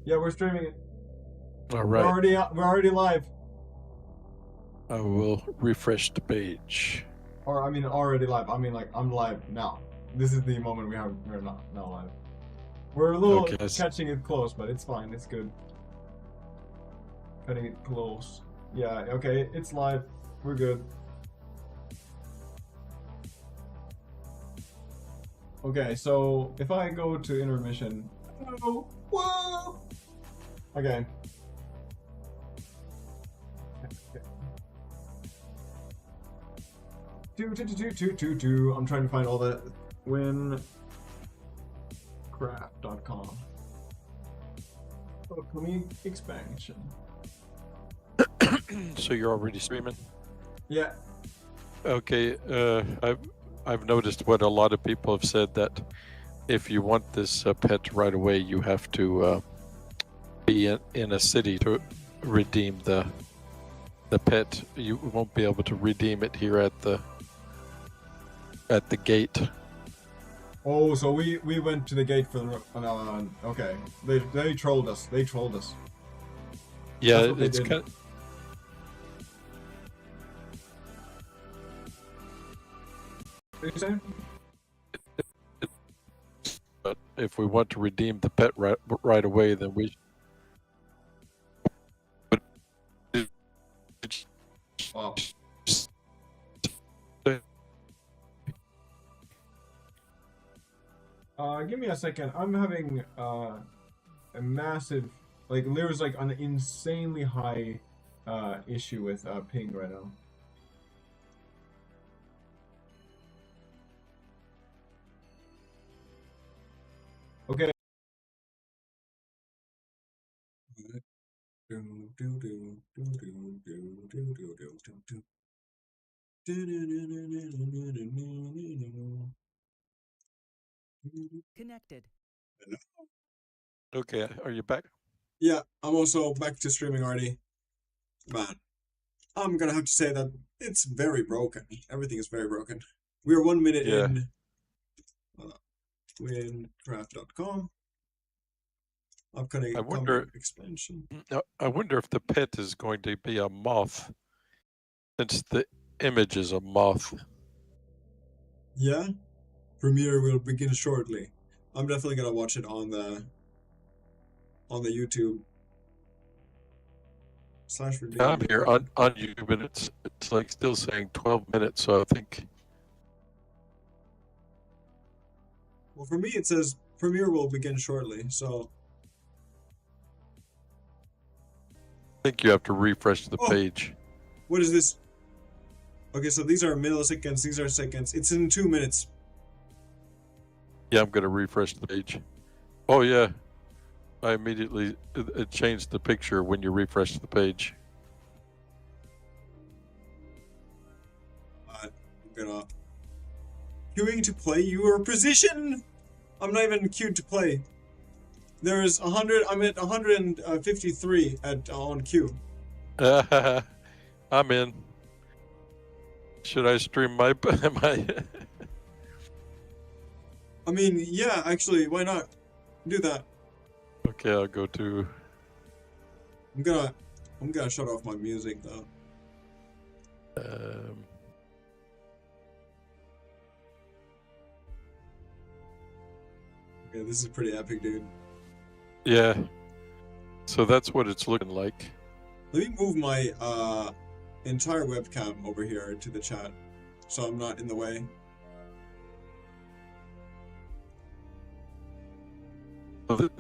Yeah, we're streaming it. All right. We're already live. I will refresh the page. Or I mean, already live. I mean, like I'm live now. This is the moment we're not now live. We're a little Okay. catching it close, but it's fine. It's good. Cutting it close. Yeah. Okay. It's live. We're good. Okay. So if I go to intermission. Oh, whoa. Okay. I'm trying to find all the WynnCraft.com. Upcoming expansion. So you're already streaming? Yeah. Okay. I've noticed what a lot of people have said, that if you want this pet right away, you have to be in a city to redeem the pet. You won't be able to redeem it here at the gate. Oh, so we went to the gate for the okay. They trolled us. They trolled us. Yeah, it's kind of, what are you saying? but if we want to redeem the pet right away, then we Wow. Give me a second. I'm having a massive, like there's like an insanely high issue with ping right now. Okay. Connected. Okay, are you back? Yeah, I'm also back to streaming already. Man, I'm gonna have to say that it's very broken. Everything is very broken. We're 1 minute Yeah. in. WynnCraft.com. Upcoming expansion. I wonder if the pet is going to be a moth, since the image is a moth. Yeah, premiere will begin shortly. I'm definitely gonna watch it on the YouTube /. Yeah, I'm here on YouTube, and it's like still saying 12 minutes. So I think. Well, for me it says premiere will begin shortly. So I think you have to refresh the page. What is this? Okay, so these are milliseconds. These are seconds. It's in 2 minutes. Yeah, I'm gonna refresh the page. Oh yeah, I immediately it changed the picture when you refresh the page. I'm gonna queuing to play your position. I'm not even queued to play. There's 100. I'm at 153 on queue. I'm in. Should I stream my my? I mean, yeah, actually, why not? Do that. Okay, I'll go to. I'm gonna shut off my music though. Okay, this is pretty epic, dude. Yeah. So that's what it's looking like. Let me move my entire webcam over here to the chat, so I'm not in the way.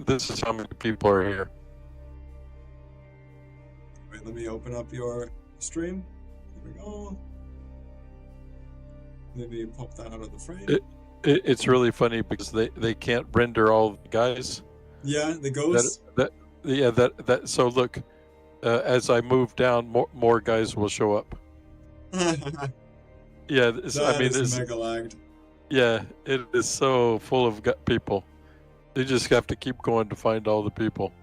This is how many people are here. Wait, let me open up your stream. There we go. Maybe pop that out of the frame. It's really funny because they can't render all the guys. Yeah, the ghosts. So look, as I move down, more guys will show up. Yeah, it's mega lagged. Yeah, it is so full of people. You just have to keep going to find all the people.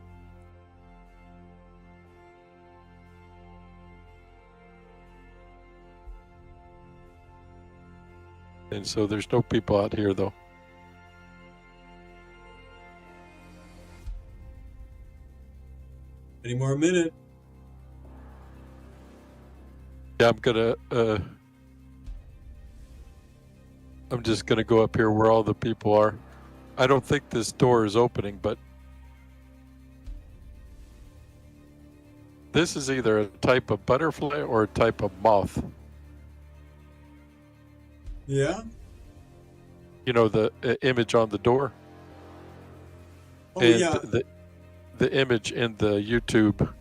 And so there's no people out here though. Any more minute? Yeah, I'm just gonna go up here where all the people are. I don't think this door is opening, but this is either a type of butterfly or a type of moth. Yeah. You know, the image on the door. Oh And yeah. the image in the YouTube,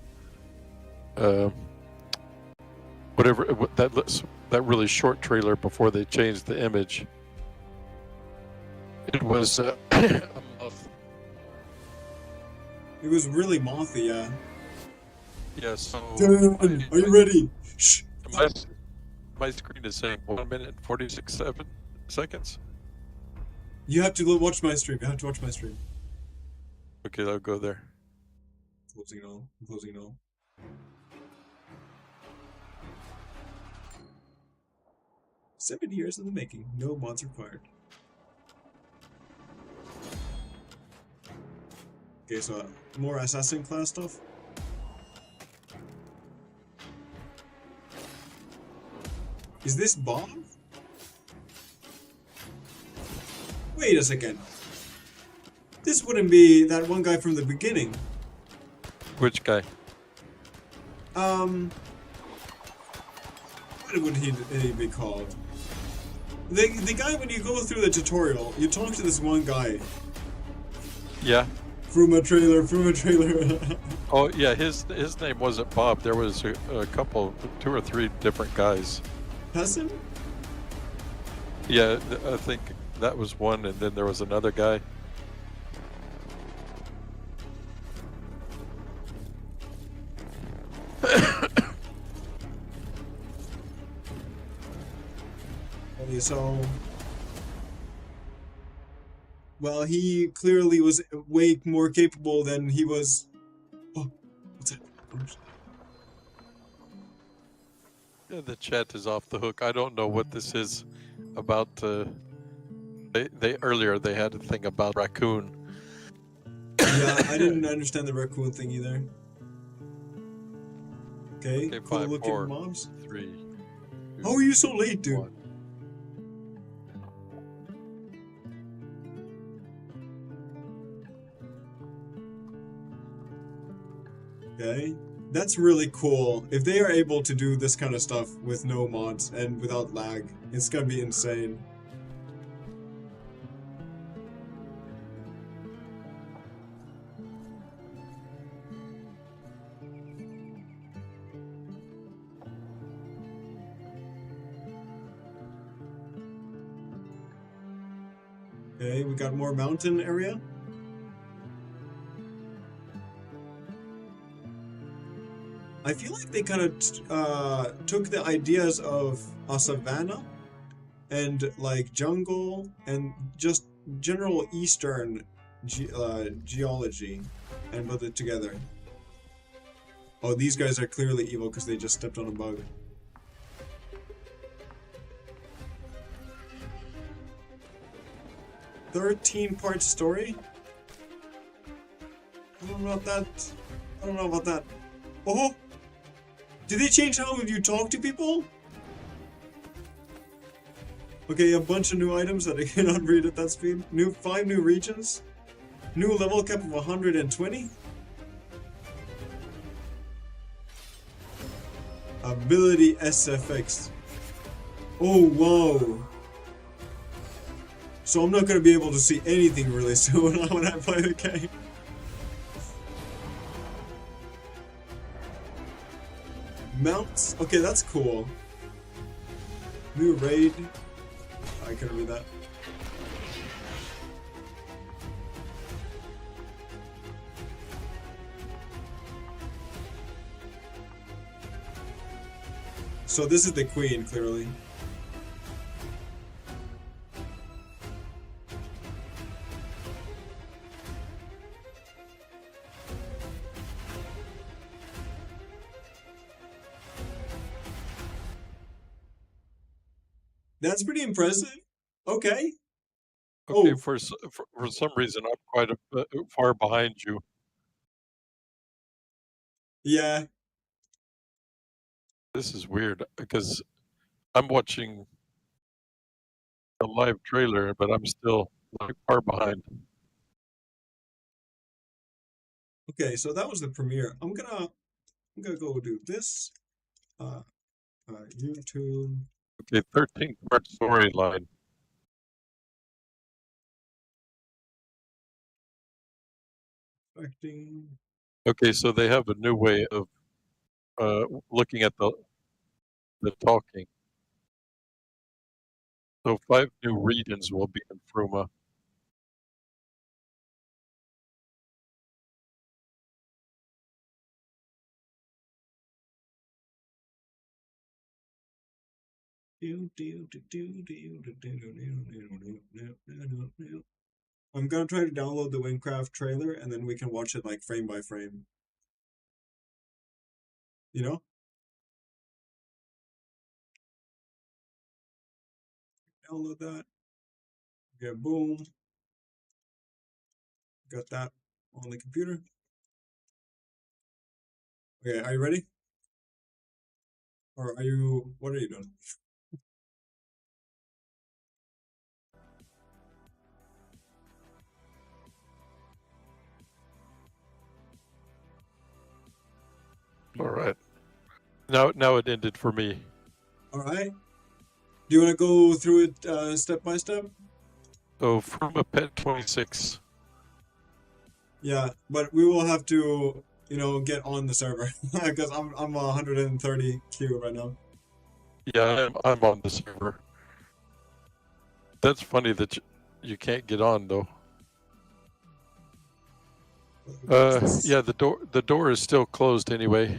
uh, whatever that really short trailer before they changed the image. It was a moth. It was really mothy. Yeah. Yeah. So Done. Are you ready? Shh. my screen is saying 1 minute and 46 seconds. You have to watch my stream. You have to watch my stream. Okay, I'll go there. Closing it all. I'm closing it all. Seven years in the making. No mods required. Okay, so more assassin class stuff. Is this Bob? Wait a second. This wouldn't be that one guy from the beginning. Which guy? What would he be called? The guy when you go through the tutorial, you talk to this one guy. Yeah. Fruma trailer, Fruma trailer. Oh yeah, his name wasn't Bob. There was a couple, 2 or 3 different guys. Hassan? Yeah, I think that was one, and then there was another guy. Okay, so... Well, he clearly was way more capable than he was... Oh, what's that? Yeah, the chat is off the hook. I don't know what this is about. They earlier they had a thing about raccoon. Yeah, I didn't understand the raccoon thing either. Okay, cool 5, looking 4, mobs. 3. 2, How are you so late, dude? 1. Okay, that's really cool. If they are able to do this kind of stuff with no mods and without lag, it's gonna be insane. Okay, we got more mountain area. I feel like they kind of took the ideas of a savanna and like jungle and just general eastern geology and put it together. Oh, these guys are clearly evil because they just stepped on a bug. "13-part story? I don't know about that. I don't know about that. Oh! Did they change how you talk to people? Okay, a bunch of new items that I cannot read at that speed. 5 new regions. New level cap of 120. Ability SFX. Oh, wow. So I'm not going to be able to see anything really soon when I play the game. Mounts? Okay, that's cool. New raid. I couldn't read that. So this is the queen, clearly. That's pretty impressive. Okay. Okay, Oh. for some reason I'm quite far behind you. Yeah. This is weird because I'm watching a live trailer, but I'm still like far behind. Okay, so that was the premiere. I'm gonna go do this. Uh, YouTube. Okay, 13-part storyline. Expecting. Okay, so they have a new way of looking at the talking. So 5 new regions will be in Fruma. I'm gonna try to download the WynnCraft trailer and then we can watch it like frame by frame. You know? Download that. Okay, boom. Got that on the computer. Okay, are you ready? Or are you, what are you doing? All right. Now it ended for me. All right. Do you want to go through it step by step? So Fruma Pet 26. Yeah, but we will have to, get on the server because I'm 130 Q right now. Yeah, I'm on the server. That's funny that you can't get on though. Yeah, the door is still closed anyway.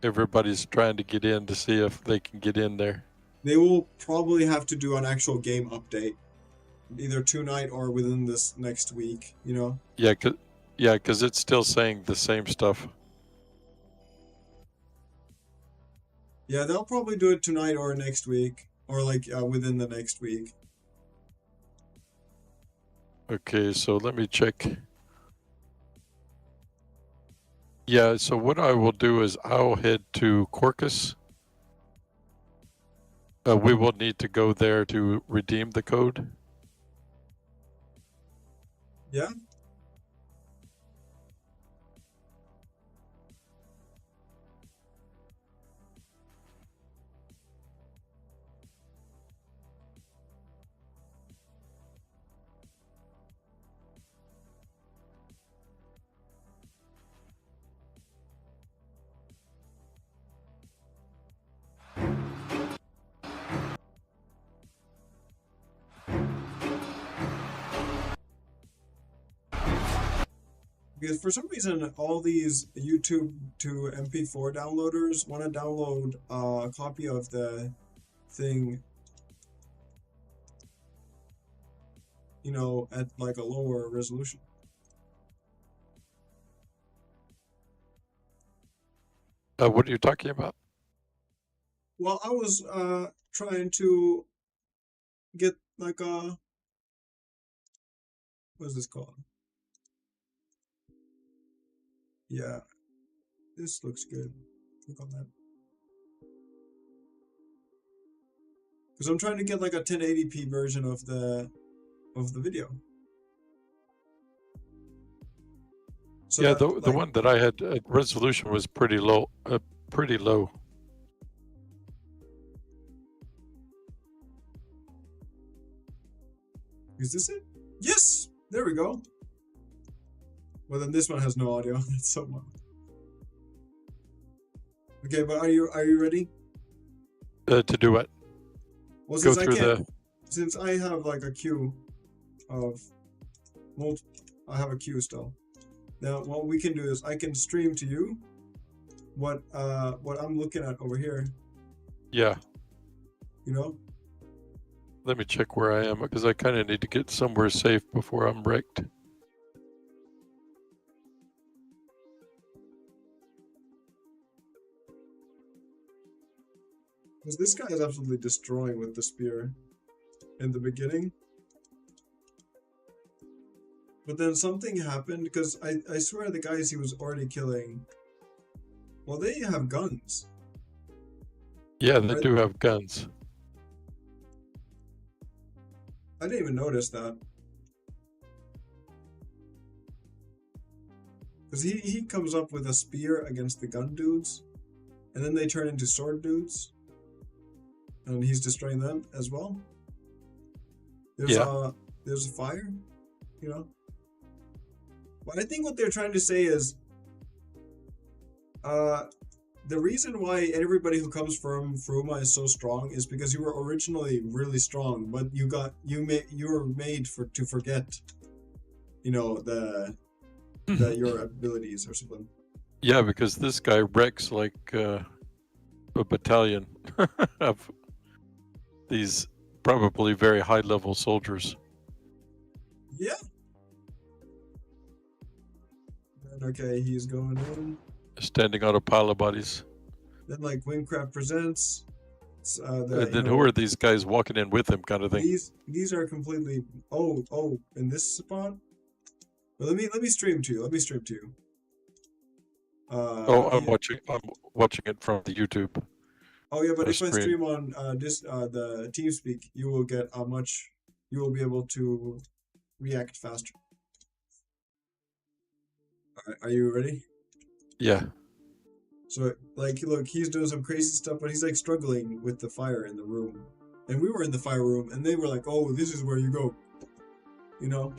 Everybody's trying to get in to see if they can get in there. They will probably have to do an actual game update, either tonight or within this next week. Yeah, cause it's still saying the same stuff. Yeah, they'll probably do it tonight or next week, or like within the next week. Okay, so let me check. Yeah, so what I will do is I'll head to Corcus. We will need to go there to redeem the code. Yeah. Because for some reason, all these YouTube to MP4 downloaders want to download a copy of the thing, at like a lower resolution. What are you talking about? Well, I was trying to get like what's this called? Yeah, this looks good. Click on that. Because I'm trying to get like a 1080p version of the video. So Yeah, that the like one that I had resolution was pretty low. Pretty low. is this it? Yes, there we go. Well, then this one has no audio. That's so much. Okay, but are you ready? To do it. Well, Go since I through can't, the. since I have like a queue of, I have a queue still. Now, what we can do is I can stream to you what I'm looking at over here. Yeah. You know. Let me check where I am because I kind of need to get somewhere safe before I'm wrecked. Because this guy is absolutely destroying with the spear in the beginning. But then something happened because I swear the guys he was already killing, well, they have guns, Yeah, they right? do have guns. I didn't even notice that. Because he comes up with a spear against the gun dudes, and then they turn into sword dudes, and he's destroying them as well. Yeah. There's a fire, you know. But I think what they're trying to say is, the reason why everybody who comes from Fruma is so strong is because you were originally really strong, but you were made to forget, you know, your abilities or something. Yeah, because this guy wrecks like a battalion of these probably very high-level soldiers. Yeah. And okay, he's going in. Standing on a pile of bodies. Then like WynnCraft presents. And then who are these guys walking in with him, kind of thing? These are completely in this spot. Well, let me stream to you. Let me stream to you. I'm watching it from the YouTube. Oh yeah, but if I stream on the TeamSpeak, you will get you will be able to react faster. Alright, are you ready? Yeah. So like look, he's doing some crazy stuff, but he's like struggling with the fire in the room. And we were in the fire room and they were like, "Oh, this is where you go." You know?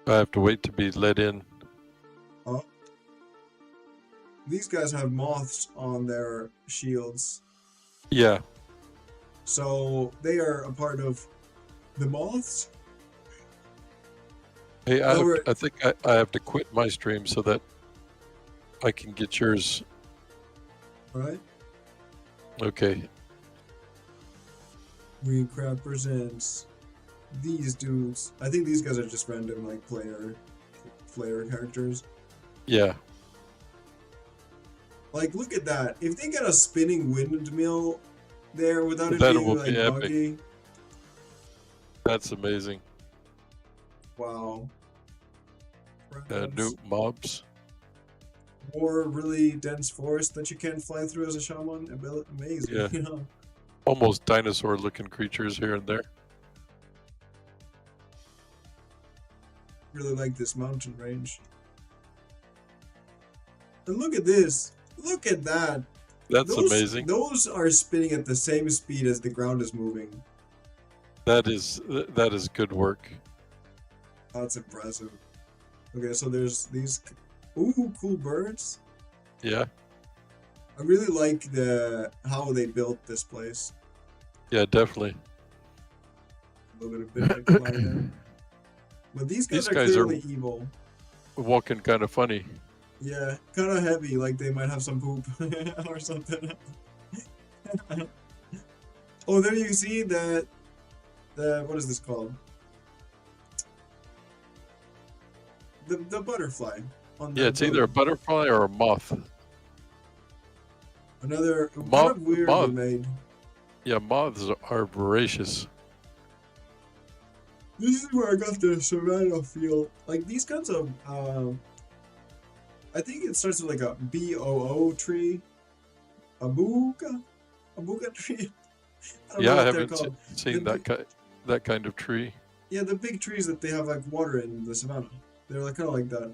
I have to wait to be let in. Oh. These guys have moths on their shields. Yeah. So they are a part of the moths. Hey, I think I have to quit my stream so that I can get yours. All right. Okay. WynnCraft presents these dudes. I think these guys are just random like player characters. Yeah. Like, look at that. If they get a spinning windmill there without it That being will like be epic. buggy. That's amazing. Wow. New mobs. More really dense forest that you can't fly through as a shaman. Amazing. Yeah. You know? Almost dinosaur-looking creatures here and there. Really like this mountain range. And look at this. Look at that. That's amazing. Those are spinning at the same speed as the ground is moving. That is good work. That's impressive. Okay, so there's these cool birds. Yeah. I really like how they built this place. Yeah, definitely. A little bit of lighter. But these guys are clearly evil. Walking kind of funny. Yeah, kind of heavy, like they might have some poop or something. Oh, there you see the what is this called? The butterfly. Yeah, it's either a butterfly or a moth. Another kind of weirdly made. Yeah, moths are voracious. This is where I got the Savannah feel. Like these kinds of I think it starts with like a BOO tree. A buka tree. I haven't seen that kind of tree. Yeah, the big trees that they have like water in the savannah. They're like kind of like that.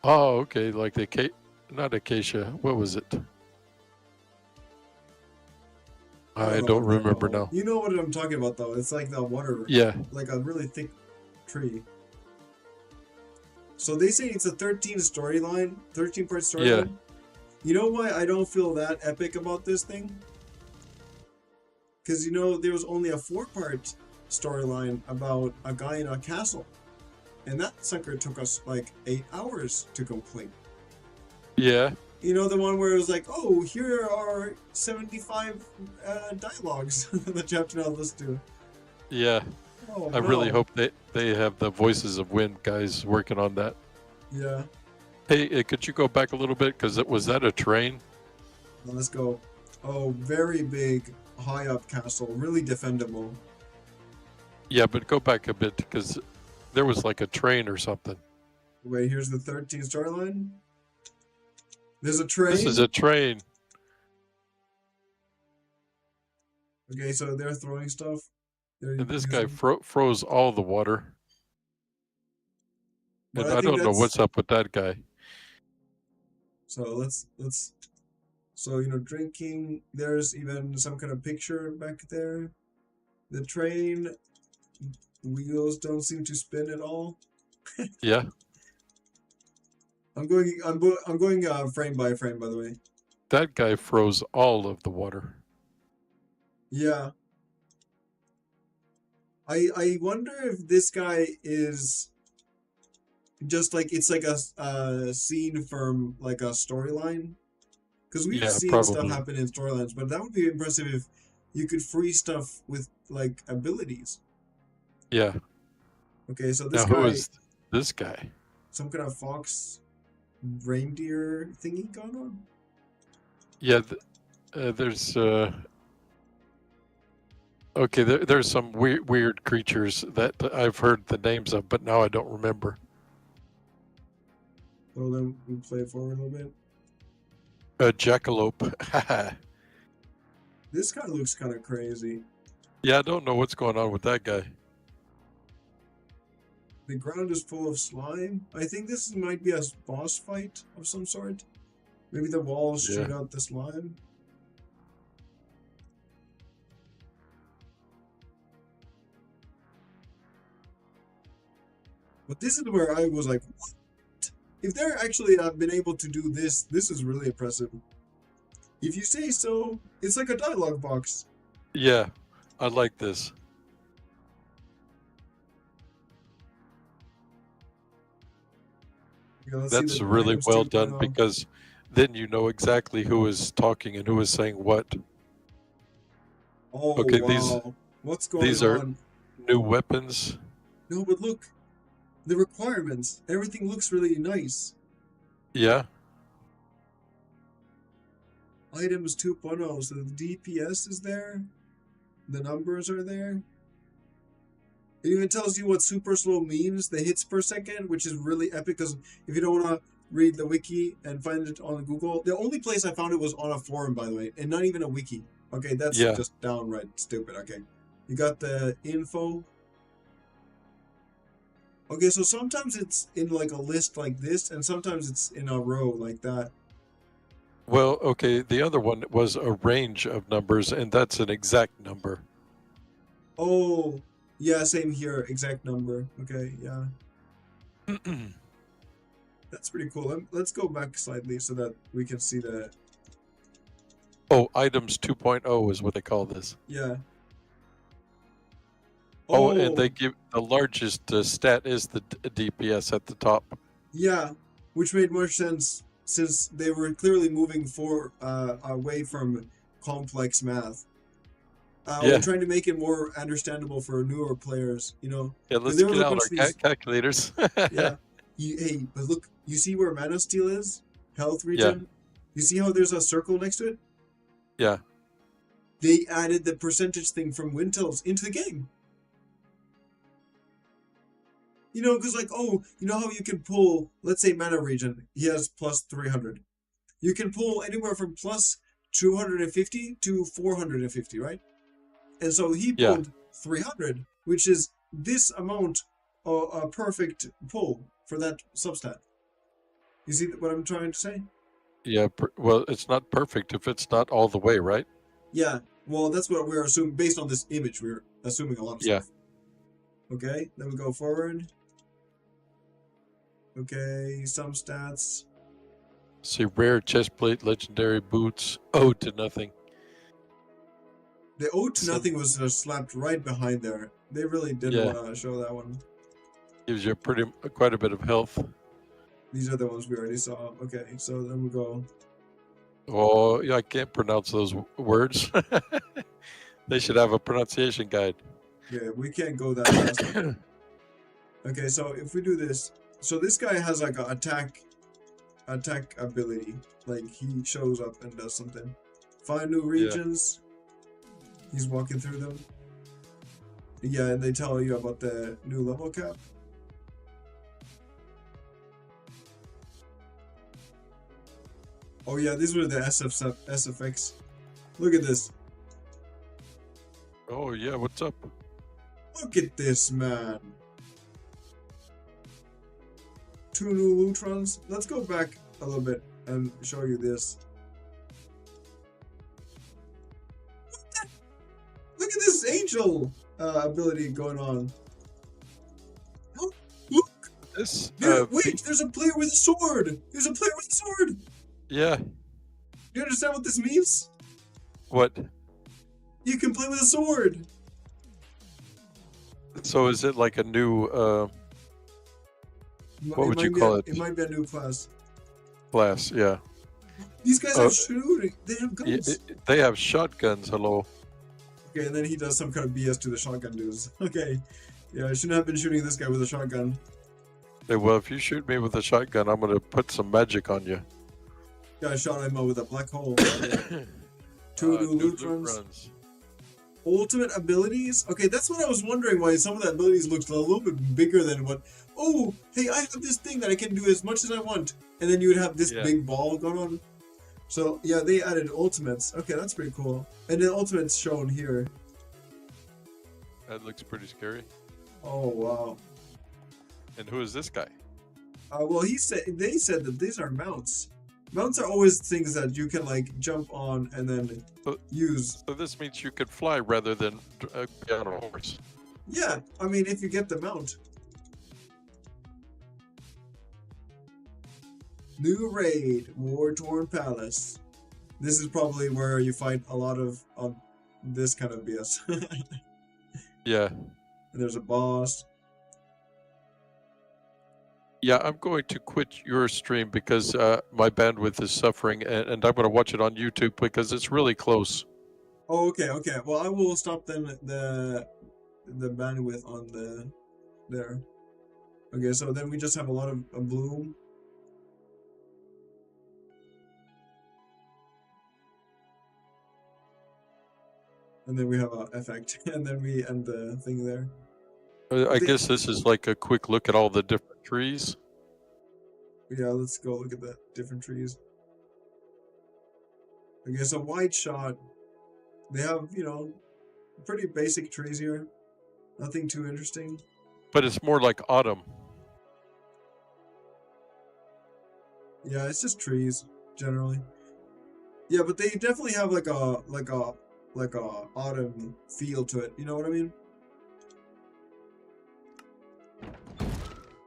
Oh, okay, like not acacia. What was it? I don't remember now. You know what I'm talking about though. It's like the water. Yeah. Like a really thick tree. So they say it's a 13 part storyline. Yeah. You know why I don't feel that epic about this thing? Because, you know, there was only a 4-part storyline about a guy in a castle. And that sucker took us like 8 hours to complete. Yeah. You know, the one where it was like, oh, here are 75 dialogues that you have to now listen to. Yeah. Oh, I really hope they have the voices of Wynn guys working on that. Yeah. Hey, could you go back a little bit? Because was that a train? Well, let's go. Oh, very big, high up castle. Really defendable. Yeah, but go back a bit because There was like a train or something. Wait, here's the 13 storyline. There's a This is train. a train. Okay, so they're throwing stuff. They're And this guy using. froze all the water. But And I I think don't know that's what's up with that guy. so. Let's. So drinking. There's even some kind of picture back there. The train wheels don't seem to spin at all. Yeah. I'm going frame by frame, by the way. That guy froze all of the water. Yeah. I wonder if this guy is just like it's like a scene from like a storyline, because we've Yeah, seen stuff probably. happen in storylines, but that would be impressive if you could free stuff with like abilities. Yeah. Okay, so this Now, who guy, is this guy? some kind of fox reindeer thingy going on. Yeah, there's okay. There's some weird creatures that I've heard the names of, but now I don't remember. So then we play it forward a little bit. A jackalope. This guy looks kind of crazy. Yeah, I don't know what's going on with that guy. The ground is full of slime. I think this might be a boss fight of some sort. Maybe the walls shoot Yeah. out the slime. But this is where I was like, what? If they're actually been able to do this, this is really impressive. If you say so, it's like a dialogue box. Yeah, I like this. Okay, let's see That's the really items well too, done now. because then you know exactly who is talking and who is saying what. Oh, Okay, wow. What's going these are on? new weapons. No, but look. The requirements. Everything looks really nice. Yeah, Items 2.0, so the DPS is there. The numbers are there. It even tells you what super slow means, the hits per second, which is really epic because if you don't want to read the wiki and find it on Google, the only place I found it was on a forum, by the way, and not even a wiki. Okay, that's Yeah. just downright stupid. Okay, you got the info. Okay, so sometimes it's in like a list like this, and sometimes it's in a row like that. well, okay, the other one was a range of numbers, and that's an exact number. Oh, yeah, same here, exact number. Okay, yeah. That's pretty cool. Let's go back slightly so that we can see the... Oh, items 2.0 is what they call this. Yeah. Oh, and they give the largest stat is the DPS at the top. Yeah, which made more sense since they were clearly moving away from complex math. Yeah. We're trying to make it more understandable for newer players, Yeah, 'Cause let's there was get a out bunch our of these- calculators. Yeah. Hey, but look, you see where mana steal is? Health regen? You see how there's a circle next to it? Yeah. They added the percentage thing from Wintel's into the game. Because like, oh, you know how you can pull, let's say mana regen, he has plus 300. You can pull anywhere from plus 250 to 450, right? And so he Yeah. pulled 300, which is this amount a perfect pull for that substat. You see what I'm trying to say? Yeah, well, it's not perfect if it's not all the way, right? Yeah, well, that's what we're assuming. Based on this image, we're assuming a lot of stuff. Okay, then we go forward. Okay, some stats. See, rare chest plate, legendary boots, ode to nothing. The ode to nothing was slapped right behind there. They really didn't want to show that one. Gives you quite a bit of health. These are the ones we already saw. Okay, so then we go. Oh, yeah, I can't pronounce those words. They should have a pronunciation guide. Yeah, we can't go that fast. Okay, so if we do this, so this guy has like an attack ability. Like he shows up and does something. Find new regions. He's walking through them. Yeah, and they tell you about the new level cap. Oh yeah, these were the SFX. Look at this. Oh yeah, what's up? Look at this, man. 2 new Lutrons. Let's go back a little bit and show you this. Look at this angel ability going on. Oh, look! This. Wait, there's a player with a sword! There's a player with a sword! Yeah. Do you understand what this means? What? You can play with a sword! So is it like a new what would you call it? It might be a new class. Class? Yeah. These guys are shooting. They have guns. They have shotguns. Hello. Okay, and then he does some kind of BS to the shotgun dudes. Okay. Yeah, I shouldn't have been shooting this guy with a shotgun. Hey, well, if you shoot me with a shotgun, I'm gonna put some magic on you. Yeah, I shot him with a black hole. 2 new loot runs. Ultimate abilities? Okay, that's what I was wondering, why some of the abilities looked a little bit bigger than what... Oh, hey, I have this thing that I can do as much as I want. And then you would have this big ball going on. So, yeah, they added ultimates. Okay, that's pretty cool. And the ultimates shown here. That looks pretty scary. Oh, wow. And who is this guy? Well, they said that these are mounts. Mounts are always things that you can, like, jump on and then use. So this means you could fly rather than be on a horse. Yeah, I mean, if you get the mount. New raid, War-Torn Palace. This is probably where you fight a lot of this kind of BS. Yeah. And there's a boss. Yeah, I'm going to quit your stream because my bandwidth is suffering, and I'm going to watch it on YouTube because it's really close. Oh, okay. Well, I will stop then the bandwidth on there. Okay, so then we just have a lot of bloom. And then we have an effect, and then we end the thing there. I guess this is like a quick look at all the different trees. Yeah, let's go look at the different trees. Okay, so White Shot, they have, pretty basic trees here. Nothing too interesting. But it's more like autumn. Yeah, it's just trees, generally. Yeah, but they definitely have like a autumn feel to it. You know what I mean?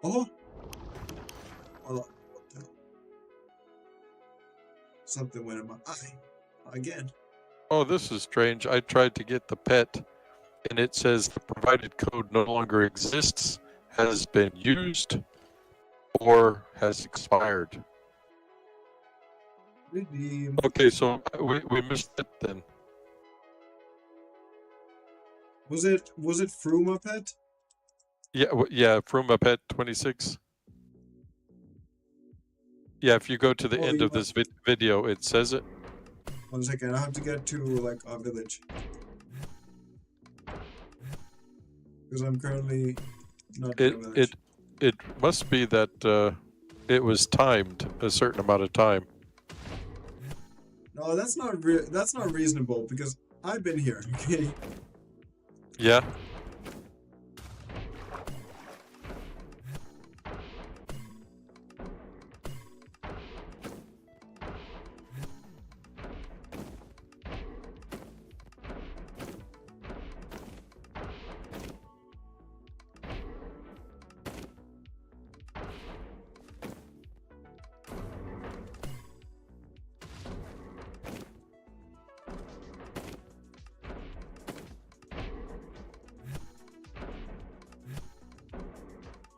Oh! What the... Something went in my eye. Again. Oh, this is strange. I tried to get the pet, and it says the provided code no longer exists, has been used, or has expired. Redeem. Okay, so we missed it then. Was it Fruma Pet? Yeah, fruma pet 26. Yeah, if you go to the end of this video, it says it. 1 second, I have to get to like a village. Because I'm currently not in a village. It must be that it was timed a certain amount of time. No, that's not reasonable because I've been here. Okay. Yeah.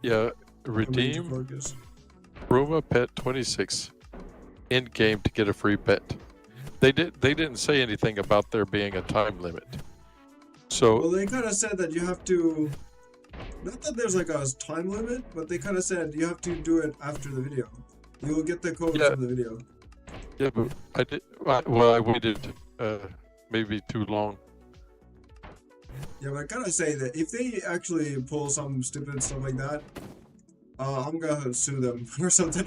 Yeah, redeem Fruma Pet 26 in game to get a free pet. They didn't say anything about there being a time limit. So well, they kind of said that you have to. Not that there's like a time limit, but they kind of said you have to do it after the video. You will get the code from the video. Yeah, but I did. Well, I waited maybe too long. Yeah, but I gotta say that if they actually pull some stupid stuff like that, I'm gonna sue them or something.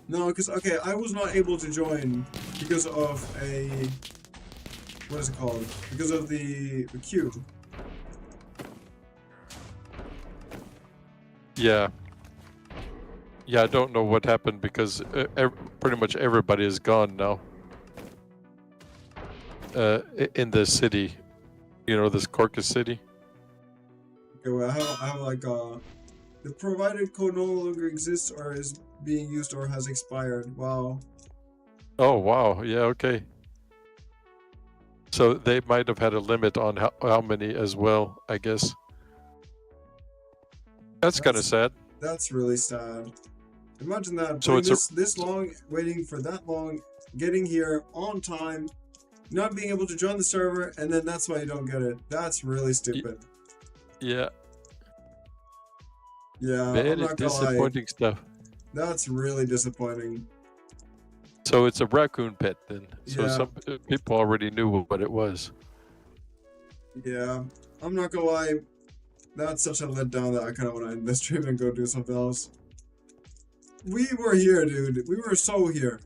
No, because okay, I was not able to join because of a what is it called? Because of the queue. Yeah. Yeah, I don't know what happened because pretty much everybody is gone now. In the city, this Corcus city. Okay, well, I have like the provided code no longer exists or is being used or has expired. Wow. Oh wow, yeah, okay. So they might have had a limit on how many as well, I guess. That's kind of sad. That's really sad. Imagine that, So playing it's this long, waiting for that long, getting here on time, not being able to join the server, and then that's why you don't get it. That's really stupid. Yeah, Yeah, I'm very not gonna lie. disappointing stuff. That's really disappointing. So it's a raccoon pet then. So Yeah. some people already knew what it was. Yeah, I'm not gonna lie. That's such a letdown that I kind of want to end this stream and go do something else. We were here, dude. We were so here.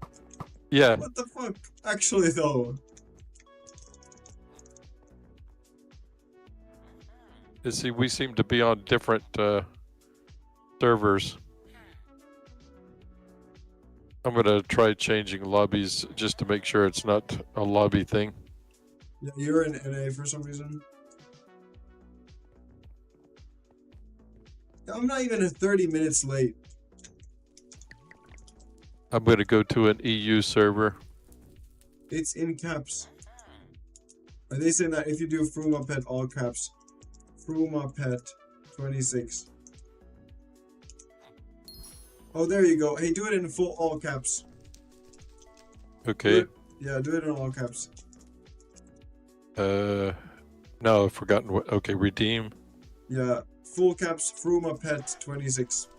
Yeah. What the fuck? Actually, though. You see, we seem to be on different servers. I'm gonna try changing lobbies just to make sure it's not a lobby thing. Yeah, you're in NA for some reason. I'm not even 30 minutes late. I'm gonna go to an EU server. It's in caps. Are they saying that if you do fruma pet all caps, fruma pet 26? Oh, there you go. Hey, do it in full all caps. Okay. Yeah, do it in all caps. No, I've forgotten what. Okay, redeem. Yeah, full caps, fruma pet 26.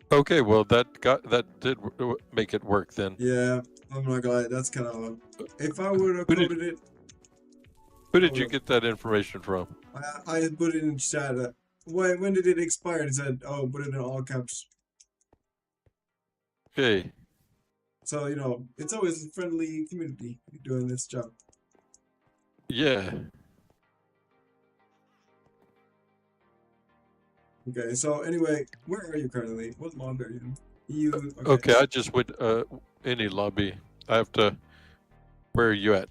Okay, well that did make it work then. Yeah, I'm not gonna lie, that's kind of. If I would have coded it. Who did you get that information from? I put it in chat. When did it expire? And it said, oh, put it in all caps. Okay. So, it's always a friendly community doing this job. Yeah. Okay, so anyway, where are you currently? What lobby are you in? EU. Okay, I just went any lobby. I have to. Where are you at?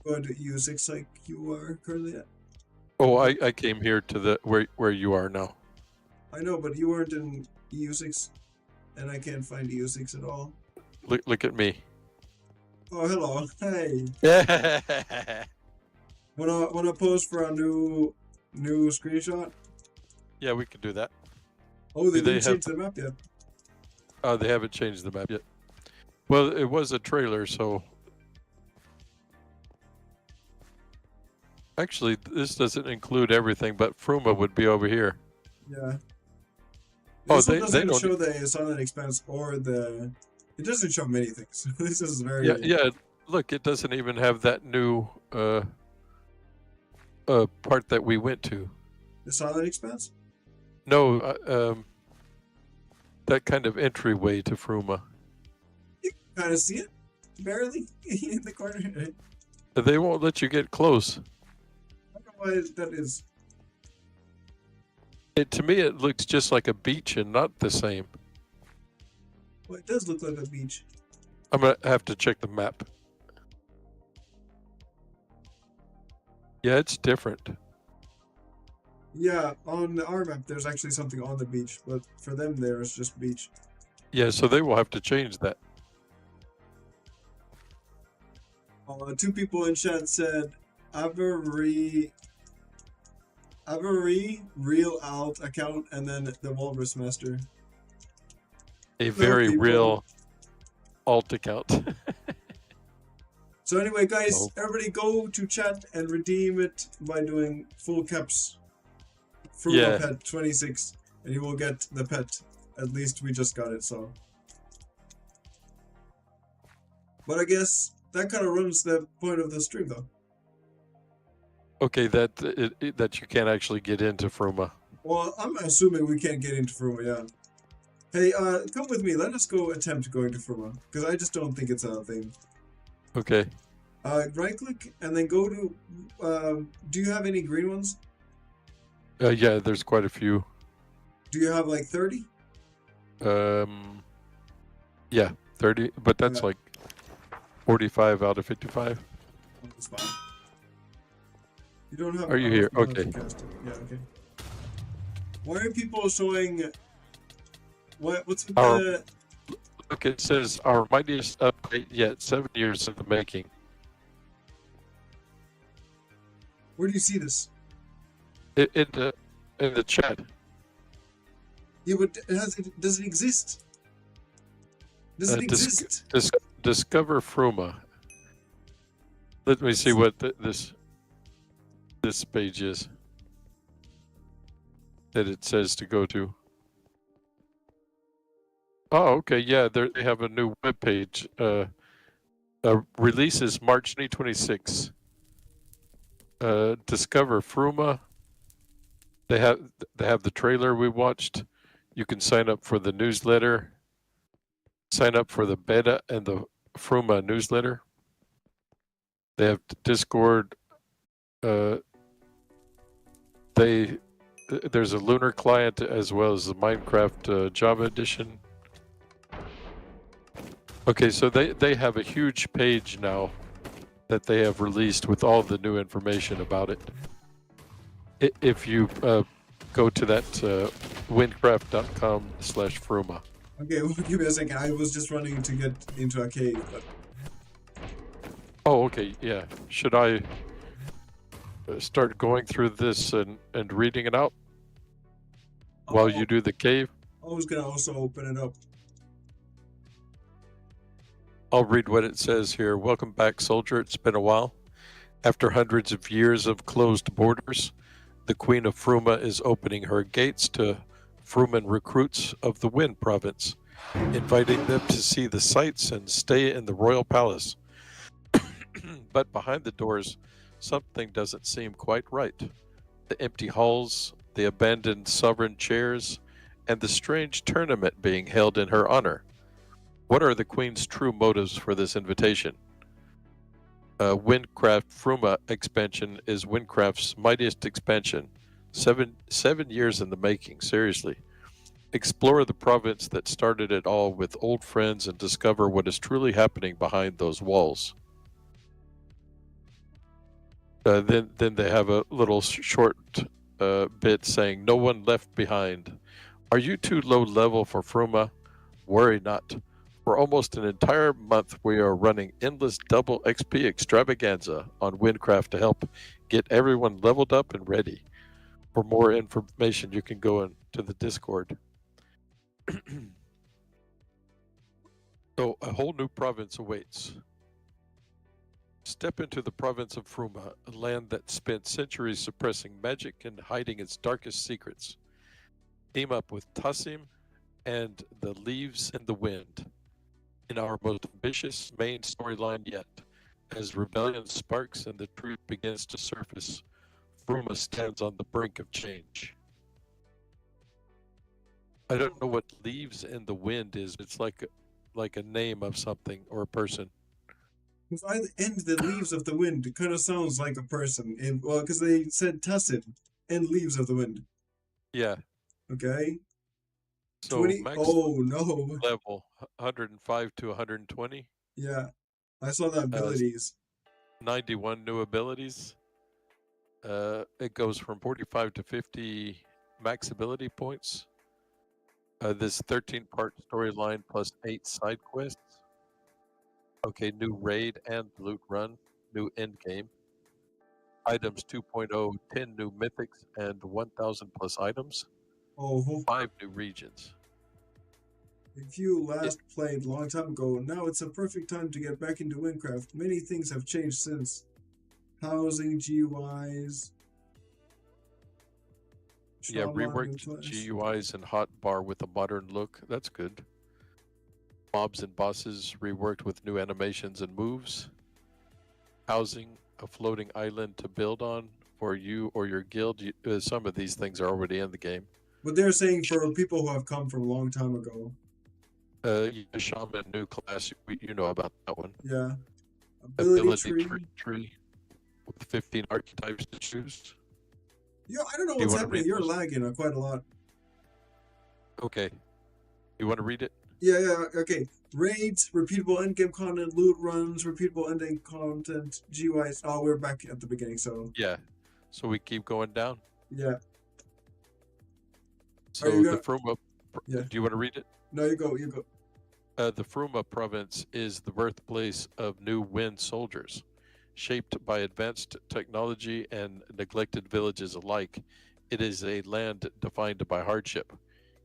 Go to EU6 like you are currently at. Oh, I came here to the where you are now. I know, but you weren't in EU6, and I can't find EU6 at all. Look at me. Oh, hello. Hey. Yeah. Wanna pose for a new screenshot? Yeah, we can do that. Oh, they didn't change the map yet. Oh, they haven't changed the map yet. Well, it was a trailer, so. Actually, this doesn't include everything, but Fruma would be over here. Yeah. Oh, this they don't show the silent expense or the. It doesn't show many things. This is very. Yeah. Look, it doesn't even have that new part that we went to. The silent expense? No, that kind of entryway to Fruma. You can kind of see it, barely in the corner. They won't let you get close. I don't know why that is. To me, it looks just like a beach and not the same. Well, it does look like a beach. I'm gonna have to check the map. Yeah, it's different. Yeah, on our map, there's actually something on the beach, but for them, there is just beach. Yeah, so they will have to change that. Two people in chat said, Avery real alt account, and then the Walrus Master. A very real alt account. So anyway, guys, everybody go to chat and redeem it by doing full caps. Fruma pet 26, and you will get the pet. At least we just got it, so. But I guess that kind of runs the point of the stream, though. Okay, that you can't actually get into fruma. Well, I'm assuming we can't get into Fruma, yeah. Hey, come with me. Let us go attempt going to Fruma, because I just don't think it's a thing. Okay. Right click and then go to. Do you have any green ones? Yeah, there's quite a few. Do you have like 30? Yeah, 30, but that's Yeah, like 45 out of 55. that's fine. You don't have Are you here? enough Okay. to cast it. Yeah, okay. Why are people showing? What's with Our the? Look, it says our mightiest update yet, 7 years in the making. Where do you see this? In the chat. Yeah, but does it exist? Does it exist? Discover fruma. Let me see what this page is that it says to go to. Oh, okay, yeah, they have a new web page. Releases March 2026. Discover fruma. They have the trailer we watched. You can sign up for the newsletter. Sign up for the beta and the fruma newsletter. They have Discord. There's a Lunar client as well as the Minecraft Java edition. Okay, so they have a huge page now that they have released with all the new information about it. If you go to that WynnCraft.com/fruma. Okay, well, give me a second. I was just running to get into a cave, but Oh, okay, yeah. Should I start going through this and reading it out while you do the cave? I was gonna also open it up. I'll read what it says here. Welcome back, soldier. It's been a while. After hundreds of years of closed borders, the Queen of Fruma is opening her gates to Fruman recruits of the Wynn province, inviting them to see the sights and stay in the royal palace. But behind the doors, something doesn't seem quite right. The empty halls, the abandoned sovereign chairs, and the strange tournament being held in her honor. What are the Queen's true motives for this invitation? WynnCraft Fruma expansion is WynnCraft's mightiest expansion. Seven years in the making, seriously. Explore the province that started it all with old friends and discover what is truly happening behind those walls. Then they have a little short bit saying, "No one left behind. Are you too low level for Fruma? Worry not. For almost an entire month, we are running endless double XP extravaganza on WynnCraft to help get everyone leveled up and ready. For more information, you can go into the Discord." So a whole new province awaits. Step into the province of Fruma, a land that spent centuries suppressing magic and hiding its darkest secrets. Team up with Tassim and the Leaves in the Wind in our most ambitious main storyline yet. As rebellion sparks and the truth begins to surface, Fruma stands on the brink of change. I don't know what Leaves in the Wind is. It's like a name of something or a person. Because I end the leaves of the wind, it kind of sounds like a person. Well, because they said Tacit and leaves of the wind. Yeah. Okay. So 20. max Oh no. level 105 to 120. Yeah, I saw the abilities. 91 new abilities. It goes from 45 to 50 max ability points. This 13-part storyline plus 8 side quests. Okay, new raid and loot run, new end game. Items 2.0, 10 new mythics and 1,000 plus items. Oh, 5 new regions. if you last played a long time ago, now it's a perfect time to get back into WynnCraft. Many things have changed since. Housing, GUIs. Yeah, reworked GUIs and hotbar with a modern look. That's good. Mobs and bosses reworked with new animations and moves. Housing, a floating island to build on or you or your guild, some of these things are already in the game. But they're saying for people who have come from a long time ago. Shaman new class, you know about that one. Yeah. Ability tree. tree with 15 archetypes to choose. Yeah, I don't know Do you what's want to happening. read You're those? lagging quite a lot. Okay. You want to read it? Yeah, okay. Raids, repeatable endgame content, loot runs, repeatable endgame content, GUIs. Oh, we're back at the beginning, so Yeah. So we keep going down. yeah. Are So you the gonna? Fruma, Yeah. do you want to read it? No, you go. You go. The Fruma province is the birthplace of new Wynn soldiers. Shaped by advanced technology and neglected villages alike, it is a land defined by hardship.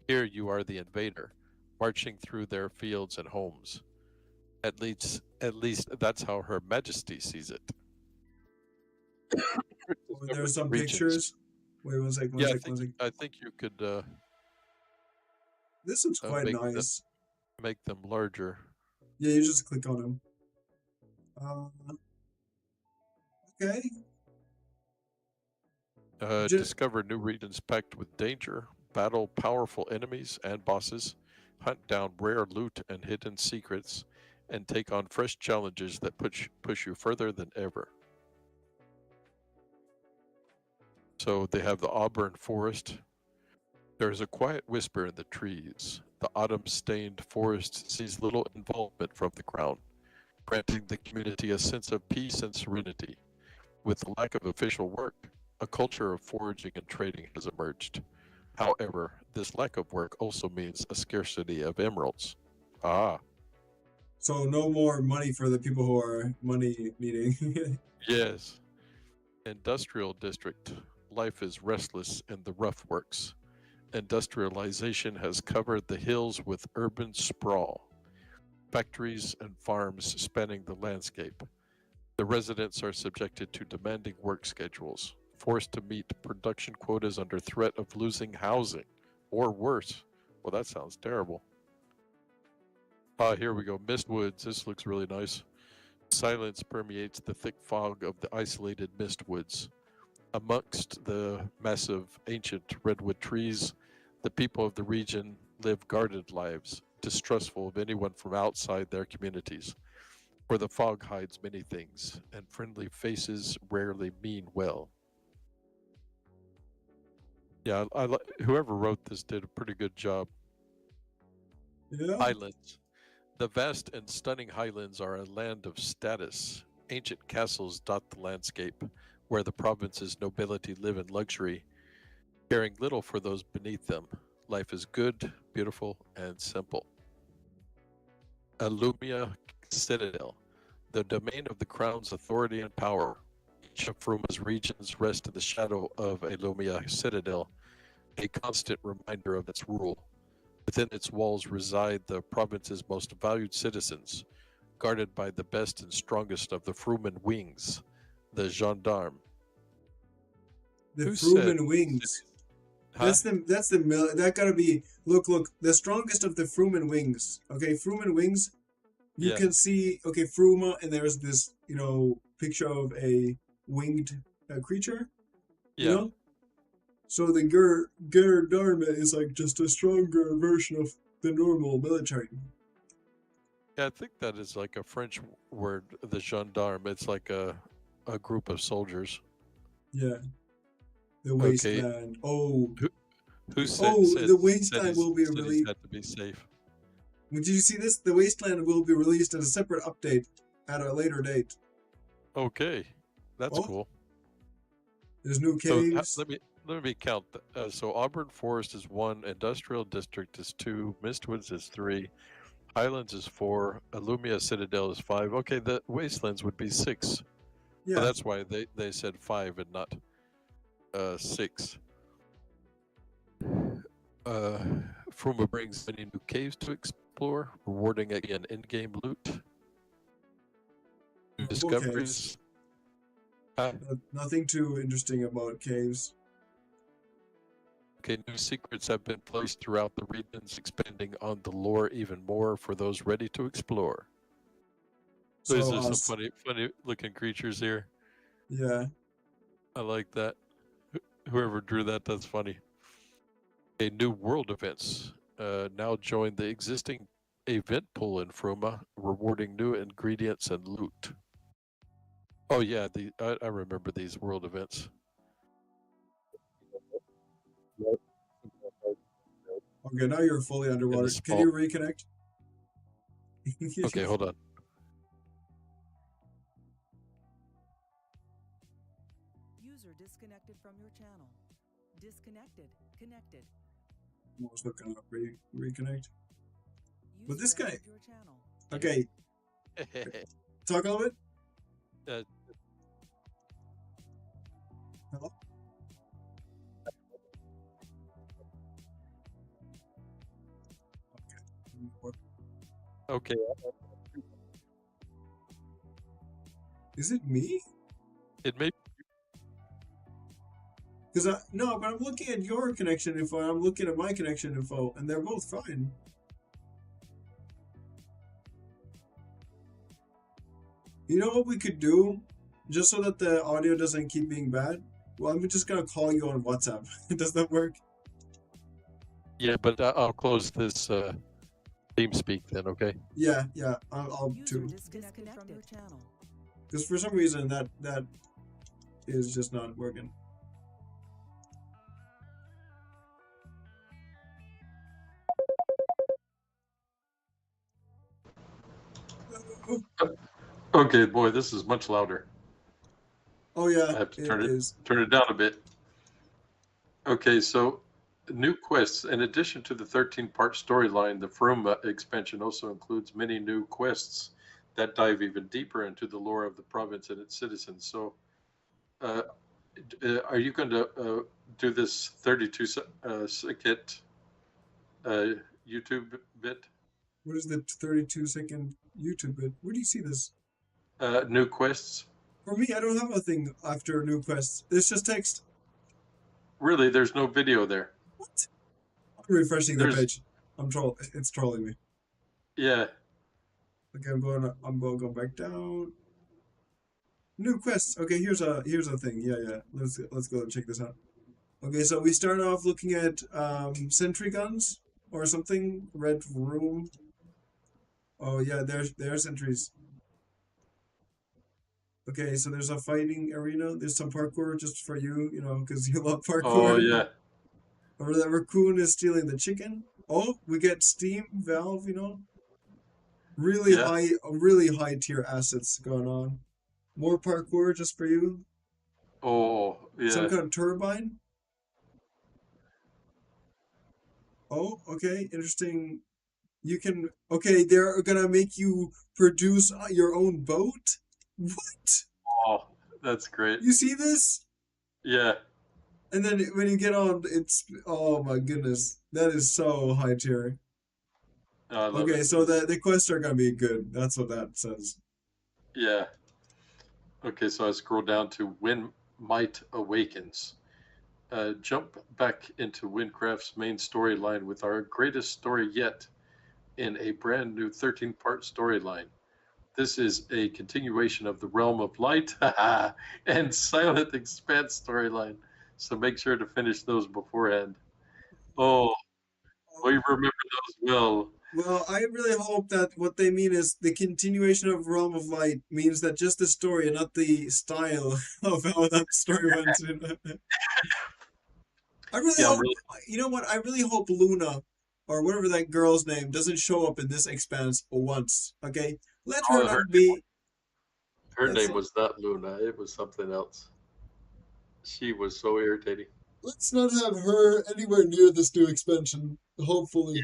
Here you are the invader, marching through their fields and homes. At least that's how Her Majesty sees it. Oh, there's some Regions. pictures. Wait, one sec. Yeah, I think you could This looks quite nice. make them larger. Yeah, you just click on them. Okay. Discover new regions packed with danger, battle powerful enemies and bosses, hunt down rare loot and hidden secrets, and take on fresh challenges that push you further than ever. So they have the Auburn Forest. There is a quiet whisper in the trees. The autumn-stained forest sees little involvement from the crown, granting the community a sense of peace and serenity. With the lack of official work, a culture of foraging and trading has emerged. However, this lack of work also means a scarcity of emeralds. Ah, So no more money for the people who are money needing. yes. Industrial district. Life is restless in the rough works. Industrialization has covered the hills with urban sprawl. Factories and farms spanning the landscape. The residents are subjected to demanding work schedules, forced to meet production quotas under threat of losing housing, or worse. Well, that sounds terrible. Here we go. Mist Woods. This looks really nice. Silence permeates the thick fog of the isolated mist woods. Amongst the massive ancient redwood trees, the people of the region live guarded lives, distrustful of anyone from outside their communities. For the fog hides many things, and friendly faces rarely mean well. Yeah, whoever wrote this did a pretty good job. Yeah. Highlands. The vast and stunning highlands are a land of status. Ancient castles dot the landscape, where the province's nobility live in luxury, caring little for those beneath them. Life is good, beautiful, and simple. Alumia Citadel, the domain of the crown's authority and power. Each of Fruma's regions rests in the shadow of Alumia Citadel, a constant reminder of its rule. Within its walls reside the province's most valued citizens, guarded by the best and strongest of the Fruman wings, the gendarme. The Who Fruman said- wings. Huh? That gotta be look the strongest of the Fruman wings. Okay, Fruman wings. You Yeah. can see Fruma, and there's this picture of a winged creature. You Yeah. know. So the Dharma is like just a stronger version of the normal military. Yeah, I think that is like a French word, the gendarme. It's like a group of soldiers. Yeah. The Okay. wasteland. Oh. Who said, The wasteland will be cities released. had to be safe? Did you see this? The wasteland will be released as a separate update at a later date. Okay, that's Oh. cool. There's new So caves. let me count. So Auburn Forest is 1, Industrial District is 2, Mistwoods is 3, Highlands is 4, Alumia Citadel is 5. Okay, the Wastelands would be 6. Yeah. So that's why they said 5 and not 6. Fruma brings many new caves to explore, rewarding again in-game loot. New discoveries. Nothing too interesting about caves. Okay, new secrets have been placed throughout the regions, expanding on the lore even more for those ready to explore. So there's some funny looking creatures here. Yeah. I like that. Whoever drew that, that's funny. A new world events now join the existing event pool in Fruma, rewarding new ingredients and loot. Oh yeah, I remember these world events. Okay, now you're fully In the underwater. Can small. you reconnect? Okay, hold on. User disconnected from your channel. Disconnected. Connected. I'm also gonna reconnect. But User this guy. entered your channel. Okay, talk a little bit. uh, Hello. okay. Is it me? It may. Because no, but I'm looking at your connection info. And I'm looking at my connection info, and they're both fine. You know what we could do, just so that the audio doesn't keep being bad? Well, I'm just gonna call you on WhatsApp. Does that work? Yeah, but I'll close this TeamSpeak then. Okay. Yeah, I'll User too. disconnected from your channel. Because for some reason that is just not working. Okay, boy, this is much louder. Oh yeah, I have to it is. turn it down a bit. Okay, so new quests. In addition to the 13-part storyline, the Fruma expansion also includes many new quests that dive even deeper into the lore of the province and its citizens. So, are you going to do this 32-second YouTube bit? What is the 32-second YouTube bit? Where do you see this? New quests? For me, I don't have a thing after new quests. It's just text. Really, there's no video there. What? I'm refreshing the There's, page. It's trolling me. yeah. Okay, I'm going to go back down. New quests. Okay, here's a thing. Yeah. Let's go and check this out. Okay, so we start off looking at sentry guns or something. Red room. Oh yeah, there's sentries. Okay, so there's a fighting arena. There's some parkour just for you, because you love parkour. Oh, yeah. Or that raccoon is stealing the chicken. Oh, we get Steam, Valve, really high tier assets going on. More parkour just for you. Oh, yeah. Some kind of turbine. Oh, okay, interesting. Okay, they're gonna make you produce your own boat? What? Oh, that's great. You see this? Yeah. And then when you get on, oh my goodness, that is so high tier. I love Okay, it. so the quests are gonna be good. That's what that says. Yeah. Okay, so I scroll down to When Might Awakens. Jump back into WynnCraft's main storyline with our greatest story yet in a brand new 13-part storyline. This is a continuation of the Realm of Light and Silent Expanse storyline, so make sure to finish those beforehand. Oh, we remember those well. Well, I really hope that what they mean is the continuation of Realm of Light means that just the story and not the style of how that story went. I really Yeah, hope, you know what? I really hope Luna, or whatever that girl's name, doesn't show up in this expanse once. Okay, let her her, not be. her Let's name was not Luna, it was something else. She was so irritating. let's not have her anywhere near this new expansion. Hopefully,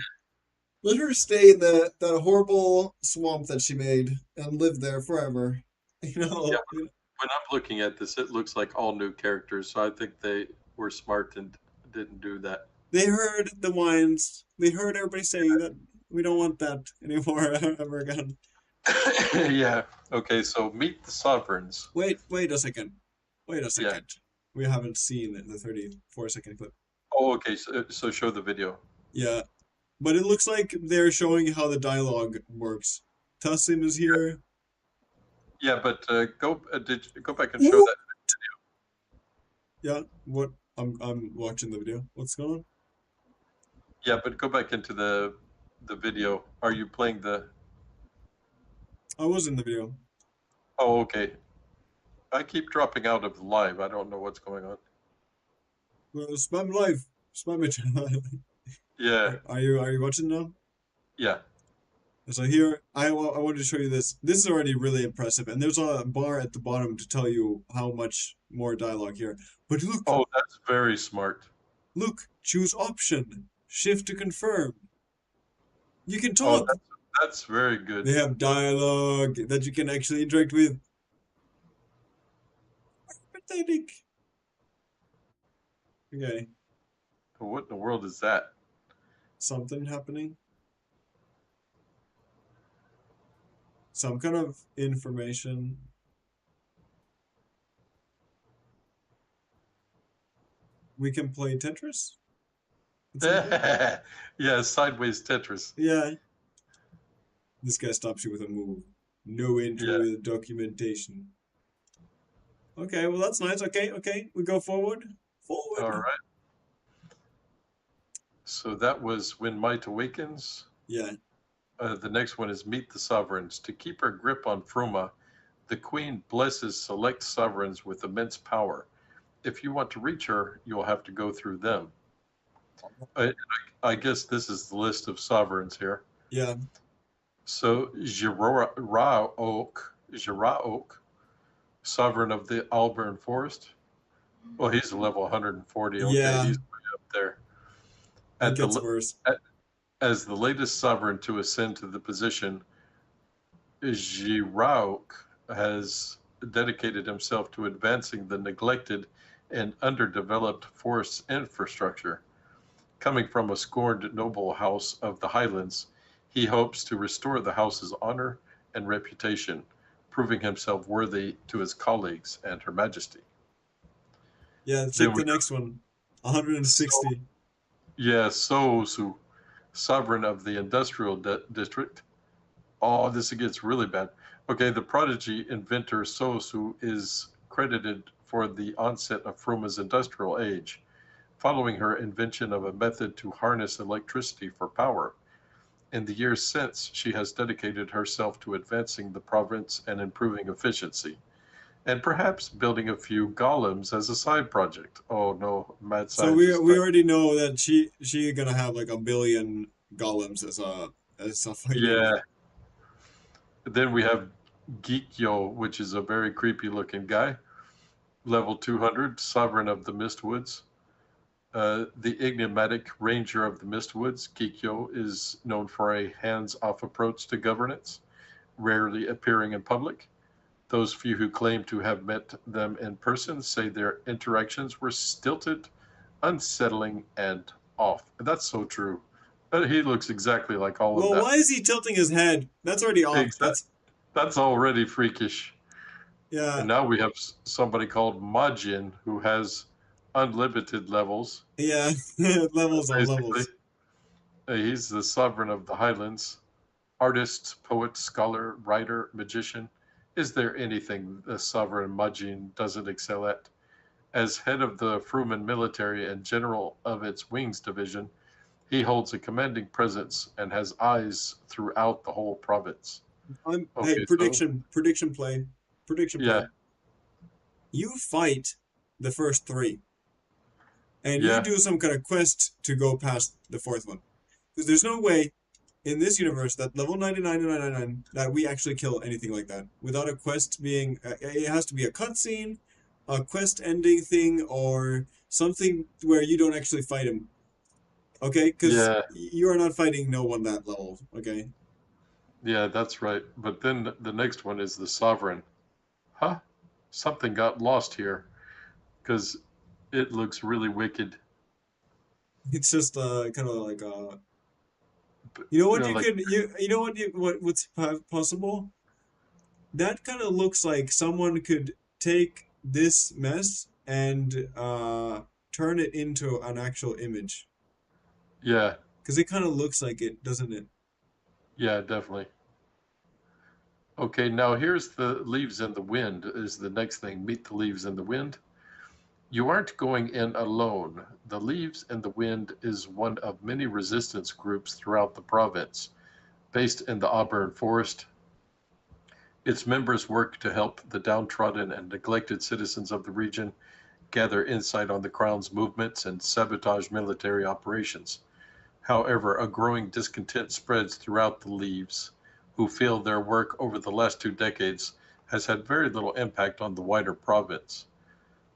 let her stay in that horrible swamp that she made and live there forever. Yeah, when I'm looking at this, it looks like all new characters, so I think they were smart and didn't do that. They heard the whines. They heard everybody say that we don't want that anymore ever again. Yeah. Okay, so meet the sovereigns. Wait a second. Wait a Yeah. second. We haven't seen the 34-second clip. Oh, okay. So show the video. Yeah, but it looks like they're showing how the dialogue works. Tassim is here. Yeah, but go back and show that. Yeah, what? I'm watching the video. What's going on? Yeah, but go back into the video. Are you playing the? I was in the video. Oh, okay. I keep dropping out of live. I don't know what's going on. Spam live. Spam it. Yeah, Are you watching now? yeah. So here, I wanted to show you this. This is already really impressive, and there's a bar at the bottom to tell you how much more dialogue here. But look, Oh, that's very smart. look, choose option, shift to confirm. You can Oh, talk. that's very good. They have dialogue that you can actually interact with. Pathetic. Okay, What in the world is that? something happening. Some kind of information. We can play Tetris at some point. Yeah, sideways Tetris. Yeah. This guy stops you with a move. No entry Yeah. with documentation. Okay, well that's nice. Okay. We go forward. All Forward. right. So that was When Might Awakens. Yeah. The next one is Meet the Sovereigns. To keep her grip on Fruma, the Queen blesses select sovereigns with immense power. If you want to reach her, you'll have to go through them. I, I guess this is the list of sovereigns here. Yeah. So Jiraok, sovereign of the Alburn Forest. Well, he's a level 140. Okay, Yeah. he's way up there. It gets worse. As the latest sovereign to ascend to the position, Jiraok has dedicated himself to advancing the neglected and underdeveloped forest infrastructure. Coming from a scorned noble house of the Highlands, he hopes to restore the house's honor and reputation, proving himself worthy to his colleagues and Her Majesty. Yeah, Then check we the next one. 160. Sosu, sovereign of the industrial district. Oh, this gets really bad. Okay, the prodigy inventor Sosu is credited for the onset of Fruma's industrial age, following her invention of a method to harness electricity for power. In the years since, she has dedicated herself to advancing the province and improving efficiency, and perhaps building a few golems as a side project. Oh no, mad So we scientist. already know that she gonna have like a billion golems as a fighting. Yeah. Then we have Geekyo, which is a very creepy looking guy, level 200, sovereign of the Mistwoods. The enigmatic ranger of the Mistwoods, Geekyo, is known for a hands off approach to governance, rarely appearing in public. Those few who claim to have met them in person say their interactions were stilted, unsettling, and off. That's so true. But he looks exactly like all of Well, that. why is he tilting his head? That's already off. That's already freakish. Yeah. And now we have somebody called Majin who has unlimited levels. Yeah. Levels on Basically, levels. He's the sovereign of the Highlands. Artist, poet, scholar, writer, magician. Is there anything the sovereign Majin doesn't excel at? As head of the Fruman military and general of its Wings division, he holds a commanding presence and has eyes throughout the whole province. Hey, Okay, prediction play. yeah, You fight the first three, and you yeah, do some kind of quest to go past the fourth one. Because there's no way in this universe that level 99 and 999 that we actually kill anything like that without a quest being. It has to be a cutscene, a quest ending thing, or something where you don't actually fight him. Okay? Because yeah, you are not fighting no one that level. Okay? yeah, that's right. But then the next one is the sovereign. Huh? Something got lost here because it looks really wicked. It's just kind of like you know what you Like, could you know what's possible? That kind of looks like someone could take this mess and turn it into an actual image. yeah, Because it kind of looks like it, doesn't it? yeah, definitely. Okay, now here's the leaves in the wind is the next thing. Meet the leaves in the wind. You aren't going in alone. The Leaves and the Wind is one of many resistance groups throughout the province. Based in the Auburn Forest, its members work to help the downtrodden and neglected citizens of the region gather insight on the Crown's movements and sabotage military operations. However, a growing discontent spreads throughout the Leaves, who feel their work over the last 2 decades has had very little impact on the wider province.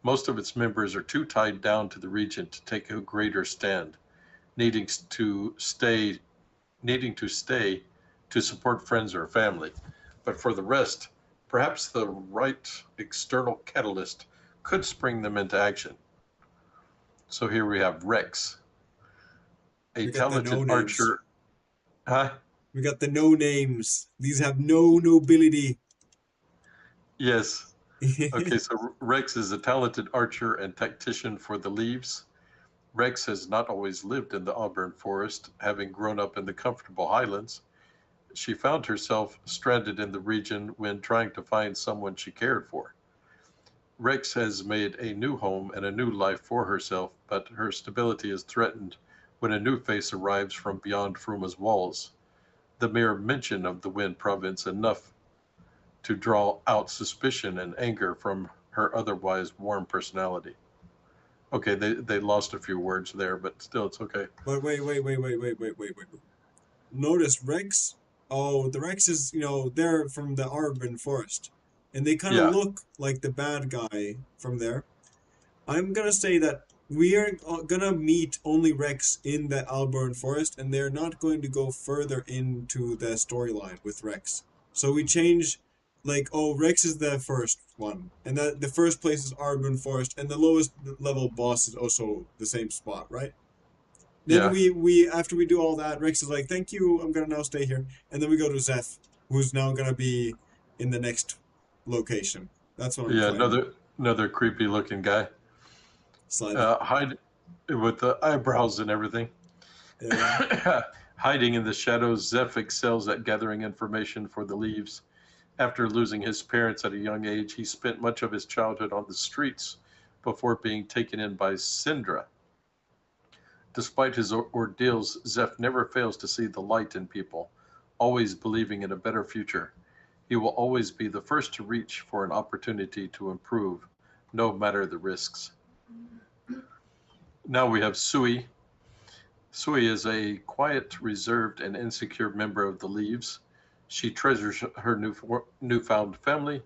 Most of its members are too tied down to the region to take a greater stand, needing to stay needing to stay to support friends or family. But for the rest, perhaps the right external catalyst could spring them into action. So here we have Rex, a We got the talented no names. archer. Huh? We got the no names. These have no nobility. Yes. Okay, so Rex is a talented archer and tactician for the Leaves. Rex has not always lived in the Auburn Forest, having grown up in the comfortable highlands. She found herself stranded in the region when trying to find someone she cared for. Rex has made a new home and a new life for herself, but her stability is threatened when a new face arrives from beyond Fruma's walls. The mere mention of the Wind Province enough to draw out suspicion and anger from her otherwise warm personality. Okay, they lost a few words there, but still it's okay. But wait. Notice Rex. Oh, the Rex is, they're from the Auburn Forest. And they kind of Yeah, look like the bad guy from there. I'm gonna say that we are gonna meet only Rex in the Auburn Forest, and they're not going to go further into the storyline with Rex. So we change, like, oh, Rex is the first one, and that the first place is Auburn Forest, and the lowest level boss is also the same spot, right? Then yeah, we after we do all that, Rex is like, "Thank you, I'm gonna now stay here," and then we go to Zeph, who's now gonna be in the next location. That's what I'm yeah. claiming. Another creepy looking guy, Slightly. hide with the eyebrows and everything. Yeah. Hiding in the shadows, Zeph excels at gathering information for the Leaves. After losing his parents at a young age, he spent much of his childhood on the streets before being taken in by Syndra. Despite his ordeals, Zeph never fails to see the light in people, always believing in a better future. He will always be the first to reach for an opportunity to improve, no matter the risks. Now we have Sui. Sui is a quiet, reserved, and insecure member of the Leaves. She treasures her newfound family,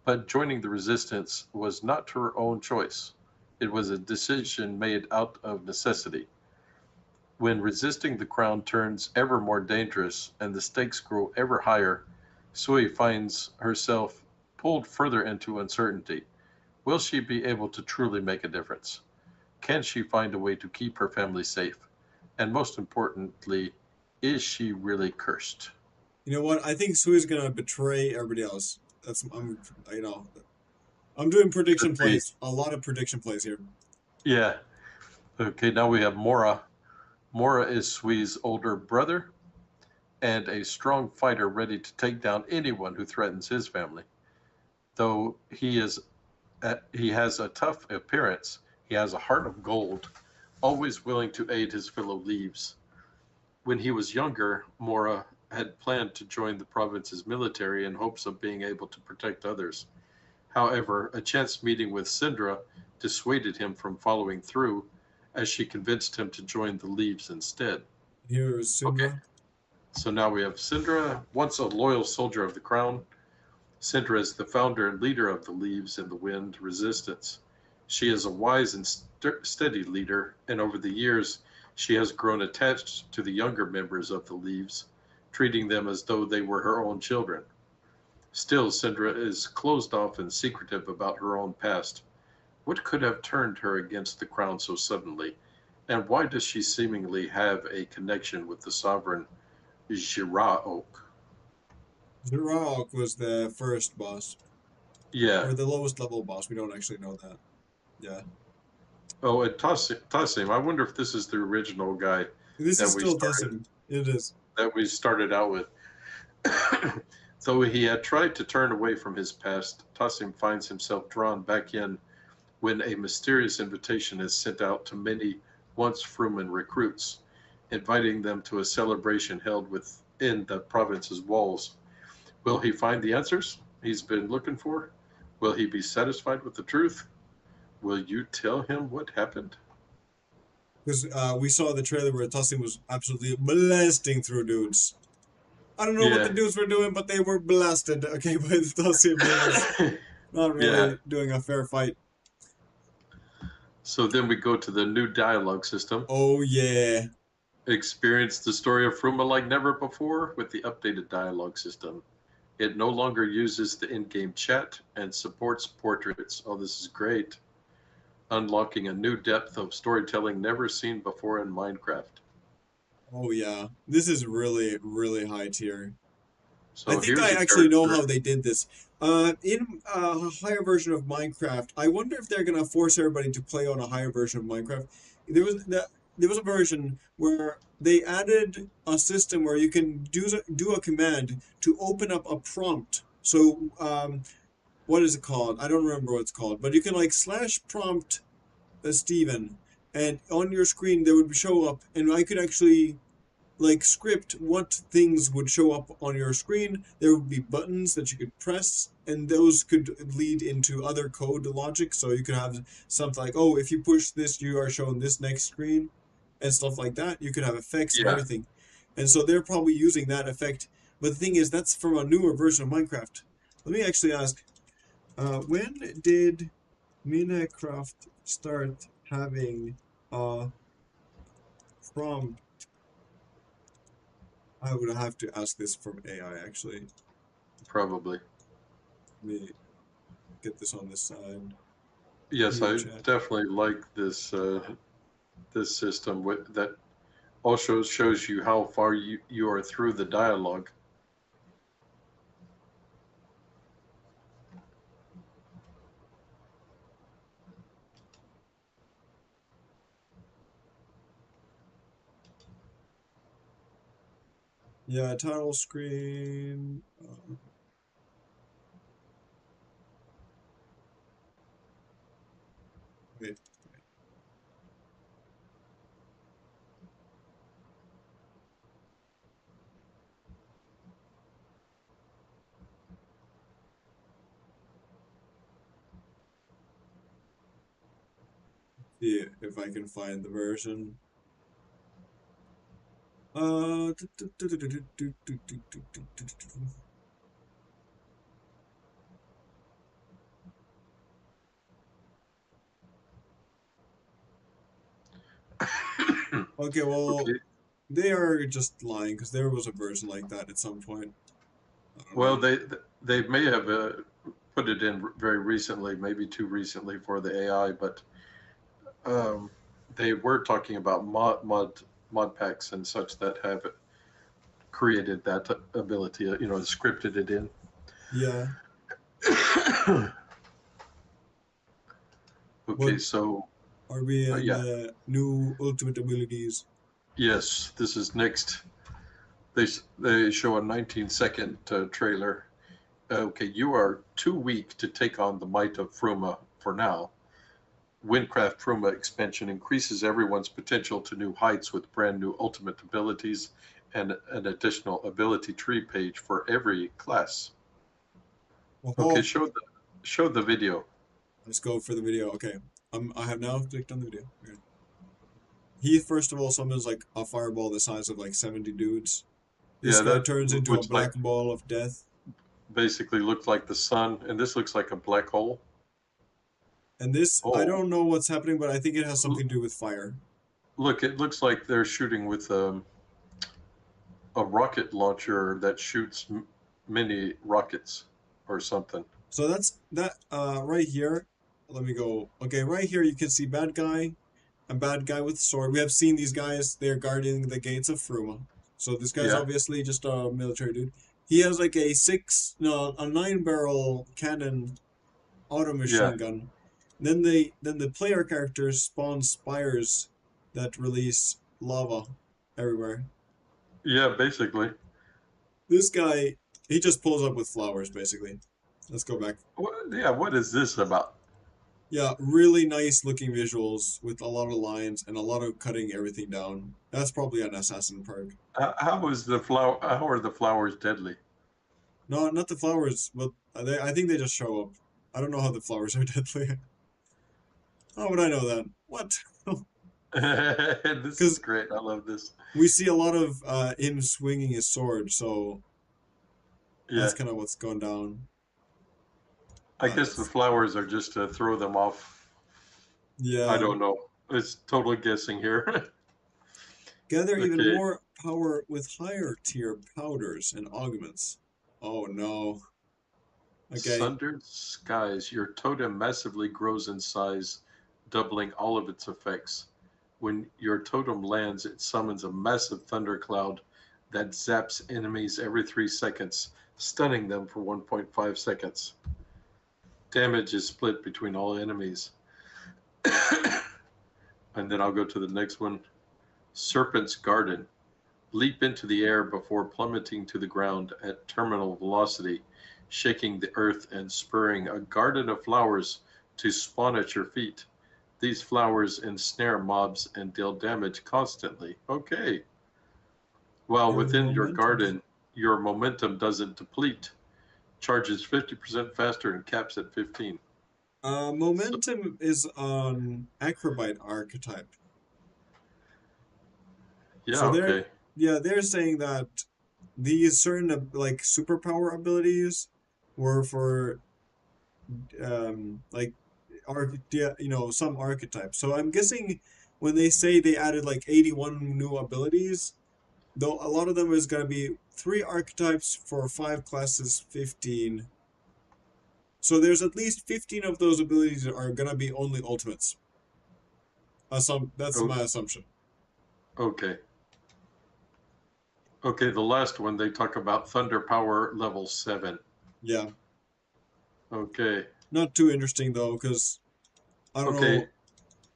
but joining the resistance was not her own choice. It was a decision made out of necessity. When resisting the crown turns ever more dangerous and the stakes grow ever higher, Sui finds herself pulled further into uncertainty. Will she be able to truly make a difference? Can she find a way to keep her family safe? And most importantly, is she really cursed? You know what? I think Sui's gonna betray everybody else. You know, I'm doing prediction Could be. plays. A lot of prediction plays here. Yeah. Okay, now we have Mora. Mora is Sui's older brother and a strong fighter ready to take down anyone who threatens his family. Though he has a tough appearance, he has a heart of gold, always willing to aid his fellow Leaves. When he was younger, Mora had planned to join the province's military in hopes of being able to protect others. However, a chance meeting with Syndra dissuaded him from following through, as she convinced him to join the Leaves instead. Here is Okay, Syndra. so now we have Syndra, once a loyal soldier of the crown. Syndra is the founder and leader of the Leaves in the Wind Resistance. She is a wise and steady leader, and over the years, she has grown attached to the younger members of the Leaves, treating them as though they were her own children. Still, Syndra is closed off and secretive about her own past. What could have turned her against the crown so suddenly? And why does she seemingly have a connection with the sovereign Jiraok? Zerok was the first boss, Yeah. or the lowest level boss. We don't actually know that. Yeah. Oh, and Tassim. I wonder if this is the original guy This that is we still started Tessim. It is. that we started out with. Though he had tried to turn away from his past, Tassim finds himself drawn back in when a mysterious invitation is sent out to many once Fruman recruits, inviting them to a celebration held within the province's walls. Will he find the answers he's been looking for? Will he be satisfied with the truth? Will you tell him what happened? Because we saw the trailer where Tussin was absolutely blasting through dudes. I don't know what the Yeah. dudes were doing, but they were blasted. Okay, but Tussin was not Yeah. really doing a fair fight. So then we go to the new dialogue system. Oh yeah. Experience the story of Fruma like never before with the updated dialogue system. It no longer uses the in-game chat and supports portraits. Oh, this is great. Unlocking a new depth of storytelling never seen before in Minecraft. Oh yeah. This is really, really high tier. I So think I here's a actually know how character. they did this. In a higher version of Minecraft, I wonder if they're gonna force everybody to play on a higher version of Minecraft. There was a version where they added a system where you can do a command to open up a prompt. So what is it called? I don't remember what it's called, but you can like slash prompt Steven, and on your screen there would show up, and I could actually like script what things would show up on your screen. There would be buttons that you could press, and those could lead into other code logic. So you could have something like, oh, if you push this, you are shown this next screen, and stuff like that. You could have effects and Yeah. everything. And so they're probably using that effect. But the thing is, that's from a newer version of Minecraft. Let me actually ask, when did Minecraft start having a prompt? I would have to ask this from AI actually. Probably. Let me get this on this side. Yes, View I chat. definitely like this system that also shows you how far you are through the dialogue. Yeah, title screen. Wait, see if I can find the version. Uh, okay, well, Okay. they are just lying because there was a version like that at some point. I don't Well, know. they may have put it in very recently, maybe too recently for the AI, but um, they were talking about mod packs and such that have created that ability, scripted it in. Yeah. What Okay, so are we in yeah, new ultimate abilities? yes, this is next. They show a 19-second trailer. Okay, you are too weak to take on the might of Fruma for now. WynnCraft Fruma expansion increases everyone's potential to new heights with brand new ultimate abilities and an additional ability tree page for every class. Okay, Oh, show the video. let's go for the video. Okay. I have now clicked on the video. Okay. He first of all summons like a fireball the size of like 70 dudes. This Yeah, guy that turns into a looks like black ball of death. basically looks like the sun, and this looks like a black hole. And this, I Oh, don't know what's happening, but I think it has something to do with fire. look, it looks like they're shooting with a rocket launcher that shoots mini rockets or something. So that's that right here. Let me go. Okay, right here you can see bad guy, a bad guy with sword. We have seen these guys, they're guarding the gates of Fruma. So this guy's Yeah, obviously just a military dude. He has like a 9 barrel cannon auto yeah, machine gun. Then the player characters spawn spires that release lava everywhere. yeah, basically. This guy, he just pulls up with flowers basically. Let's go back. What is this about? Yeah, really nice looking visuals with a lot of lines and a lot of cutting everything down. That's probably an assassin perk. How is the flower? How are the flowers deadly? No, not the flowers, but I think they just show up. I don't know how the flowers are deadly. How would I know that? What? This is Because great. I love this. we see a lot of him swinging his sword, so that's Yeah, kind of what's going down. I guess the That's flowers are just to throw them off. I yeah. don't know. It's total guessing here. Gather even Okay. more power with higher tier powders and augments. Oh no. Okay. Sundered skies. Your totem massively grows in size, doubling all of its effects. When your totem lands, it summons a massive thundercloud that zaps enemies every 3 seconds, stunning them for 1.5 seconds. Damage is split between all enemies. And then I'll go to the next one. Serpent's Garden. Leap into the air before plummeting to the ground at terminal velocity, shaking the earth and spurring a garden of flowers to spawn at your feet. These flowers ensnare mobs and deal damage constantly. Okay. While Your within your momentum doesn't. garden, your momentum doesn't deplete, charges 50% faster and caps at 15. So, Momentum is on Acrobite archetype. yeah, So okay. they're saying that these certain like superpower abilities were for like yeah, some archetypes. So I'm guessing when they say they added like 81 new abilities, though a lot of them is gonna be 3 archetypes for 5 classes, 15. So there's at least 15 of those abilities that are gonna be only ultimates. That's Oh, my assumption. okay. Okay, the last one, they talk about Thunder Power level 7. Yeah. Okay. Not too interesting though, because I don't Okay. know.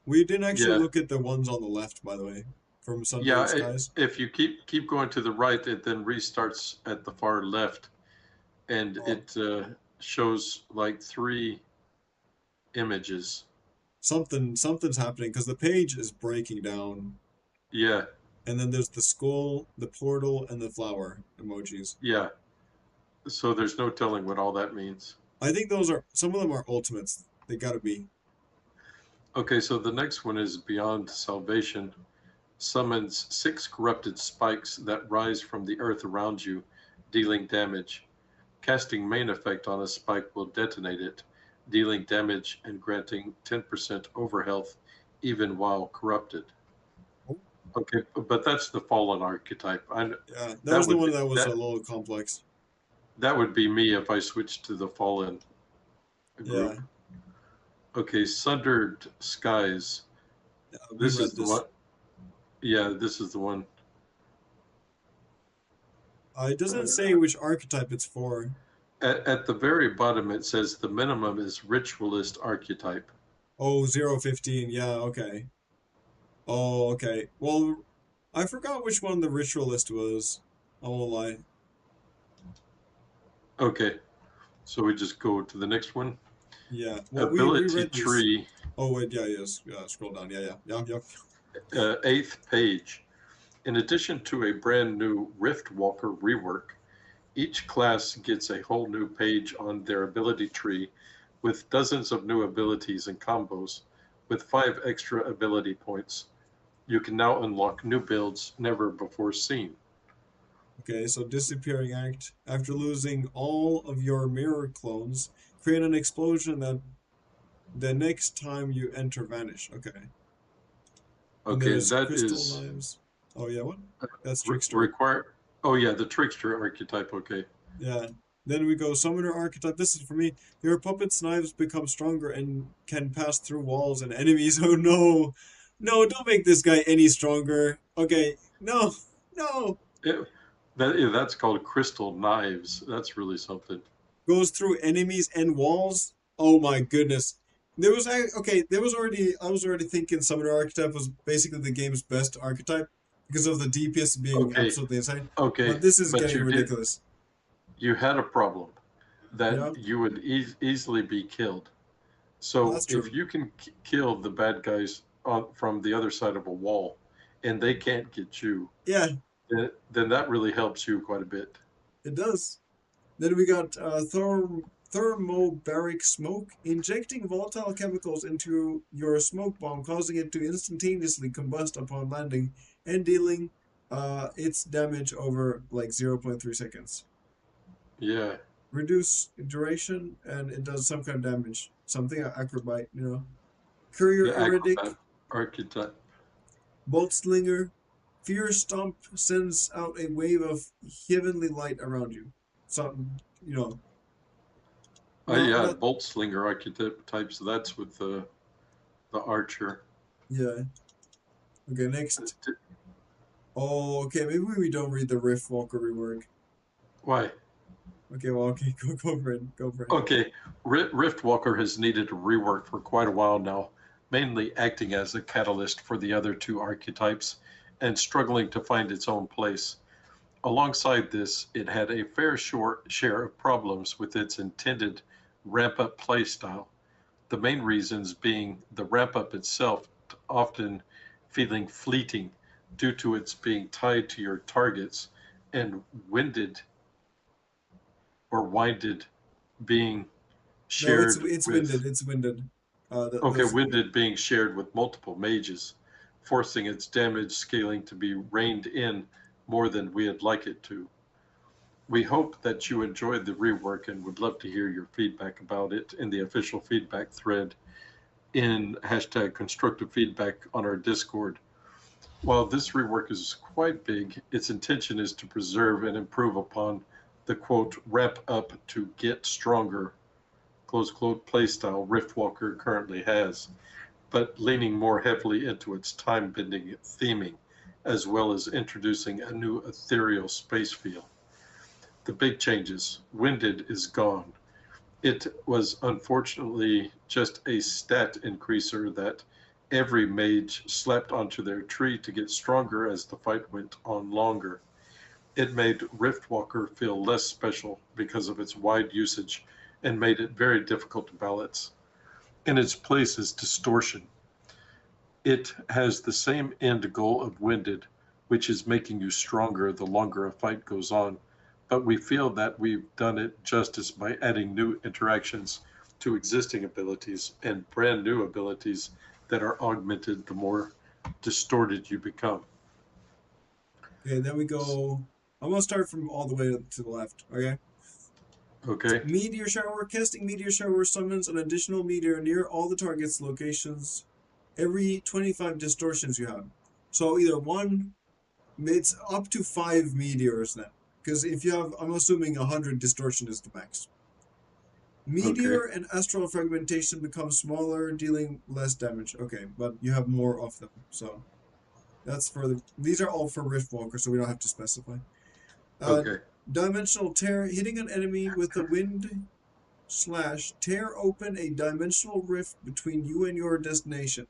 We didn't actually Yeah. look at the ones on the left, by the way, from Sundered Yeah, Skies. if you keep going to the right, it then restarts at the far left, and Oh, it shows like 3 images. something's happening because the page is breaking down, Yeah, and then there's the skull, the portal, and the flower emojis. yeah. So there's no telling what all that means. I think those are some of them are ultimates. They gotta be. Okay, so the next one is Beyond Salvation. Summons 6 corrupted spikes that rise from the earth around you, dealing damage. Casting main effect on a spike will detonate it, dealing damage and granting 10% overhealth even while corrupted. Oh, Okay, but that's the fallen archetype. yeah, that That was the would one be that was a that little complex. that would be me if I switched to the fallen Yeah, group. Okay, Sundered Skies. we This is read the this. one. Yeah, this is the one. It doesn't say Uh, which archetype it's for. at the very bottom, it says the minimum is Ritualist archetype. Oh, 015. Yeah, okay. Oh, okay. Well, I forgot which one the ritualist was. I won't lie. Okay, so we just go to the next one. Yeah. Well, we Ability read this. tree, Oh wait, yeah, yes. Yeah, scroll down. Yeah, yeah, yeah, yeah. 8th page. In addition to a brand new Rift Walker rework, each class gets a whole new page on their ability tree with dozens of new abilities and combos with 5 extra ability points. You can now unlock new builds never before seen. Okay, so disappearing act. After losing all of your mirror clones, create an explosion that the next time you enter vanish. Okay. And Okay, there's that crystal is knives. Oh yeah, what? That's trickster. require. Oh yeah, the trickster archetype. Okay. Yeah. Then we go summoner archetype. This is for me. Your puppet's knives become stronger and can pass through walls and enemies. Oh no. No, don't make this guy any stronger. Okay. No. No. It, that's called crystal knives. That's really something. Goes through enemies and walls. Oh my goodness. Okay, I was already thinking summoner archetype was basically the game's best archetype because of the DPS being Okay, absolutely insane. okay, But this is but getting ridiculous. you had a problem that Yeah. you would easily be killed. Well, So that's if true. you can kill the bad guys from the other side of a wall, and they can't get you, Yeah, then that really helps you quite a bit. it does. Then we got thermobaric smoke, injecting volatile chemicals into your smoke bomb, causing it to instantaneously combust upon landing and dealing its damage over like 0.3 seconds. Yeah, Reduce duration, and it does some kind of damage. Something acrobat, you know. Courier the acrobat Erratic, archetype. Bolt Slinger, Fear Stomp sends out a wave of heavenly light around you. Something, you know, not, Yeah, not, bolt slinger archetype. So that's with the archer. yeah. Okay, Uh, next. d- Oh, okay, maybe we don't read the Rift Walker rework. Why? Okay, well, okay, go for it, go for it. Okay, Riftwalker has needed a rework for quite a while now, mainly acting as a catalyst for the other two archetypes and struggling to find its own place. Alongside this, it had a fair share of problems with its intended ramp up playstyle. The main reasons being the ramp up itself often feeling fleeting due to its being tied to your targets and winded or winded being No, shared it's with winded, it's winded. okay, Those, winded being shared with multiple mages, forcing its damage scaling to be reined in more than we'd like it to. We hope that you enjoyed the rework and would love to hear your feedback about it in the official feedback thread in hashtag constructive feedback on our Discord. While this rework is quite big, its intention is to preserve and improve upon the quote ramp up to get stronger close quote playstyle Riftwalker currently has, but leaning more heavily into its time bending theming, as well as introducing a new ethereal space feel. The big changes Winded is gone. It was unfortunately just a stat increaser that every mage slapped onto their tree to get stronger as the fight went on longer. It made Riftwalker feel less special because of its wide usage and made it very difficult to balance. In its place is Distortion. It has the same end goal of Winded, which is making you stronger the longer a fight goes on, but we feel that we've done it justice by adding new interactions to existing abilities and brand new abilities that are augmented the more distorted you become. okay, then we go. I'm gonna start from all the way to the left, okay? Okay? Meteor Shower. Casting Meteor Shower summons an additional meteor near all the target's locations every 25 distortions you have. So either one, it's up to 5 meteors then. Because if you have, I'm assuming 100 distortion is the max. Okay. Meteor and astral fragmentation become smaller, dealing less damage. Okay, but you have more of them. So that's for the. These are all for Riftwalker, so we don't have to specify. Uh, Okay. Dimensional Tear. Hitting an enemy with the wind slash tear open a dimensional rift between you and your destination.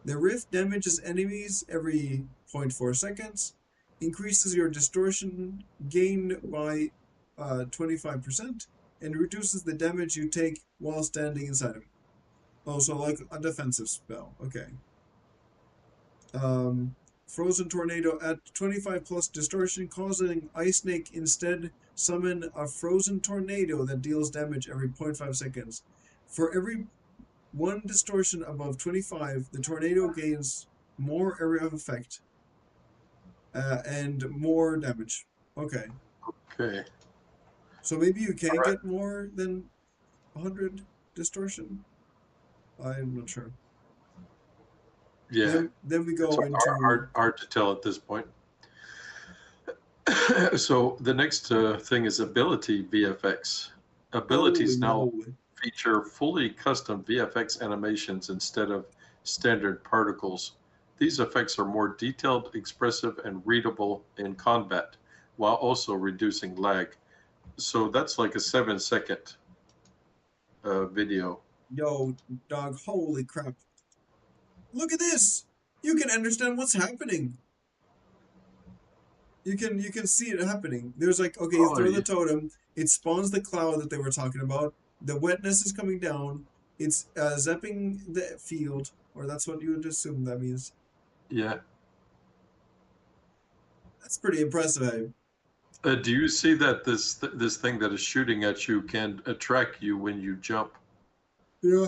The rift damages enemies every zero point 0.4 seconds, increases your distortion gain by 25%, and reduces the damage you take while standing inside of it. Oh, so like a defensive spell. Okay. Um, Frozen Tornado at 25 plus distortion, causing Ice Snake instead summon a frozen tornado that deals damage every zero point 0.5 seconds. For every one distortion above 25, the tornado gains more area of effect and more damage. Okay, Okay. so maybe you All can right. get more than 100 distortion. I'm not sure. Yeah. Then we It's go into hard to tell at this point. So the next thing is ability VFX. holy Abilities now moly. feature fully custom VFX animations instead of standard particles. These effects are more detailed, expressive, and readable in combat, while also reducing lag. So that's like a 7 second video. Yo, dog, holy crap. Look at this! You can understand what's happening. You can see it happening. There's like, okay, you Oh, throw the yeah. totem, it spawns the cloud that they were talking about. The wetness is coming down. It's zapping the field, or that's what you would assume that means. Yeah. That's pretty impressive. Do you see that this thing that is shooting at you can attract you when you jump? Yeah.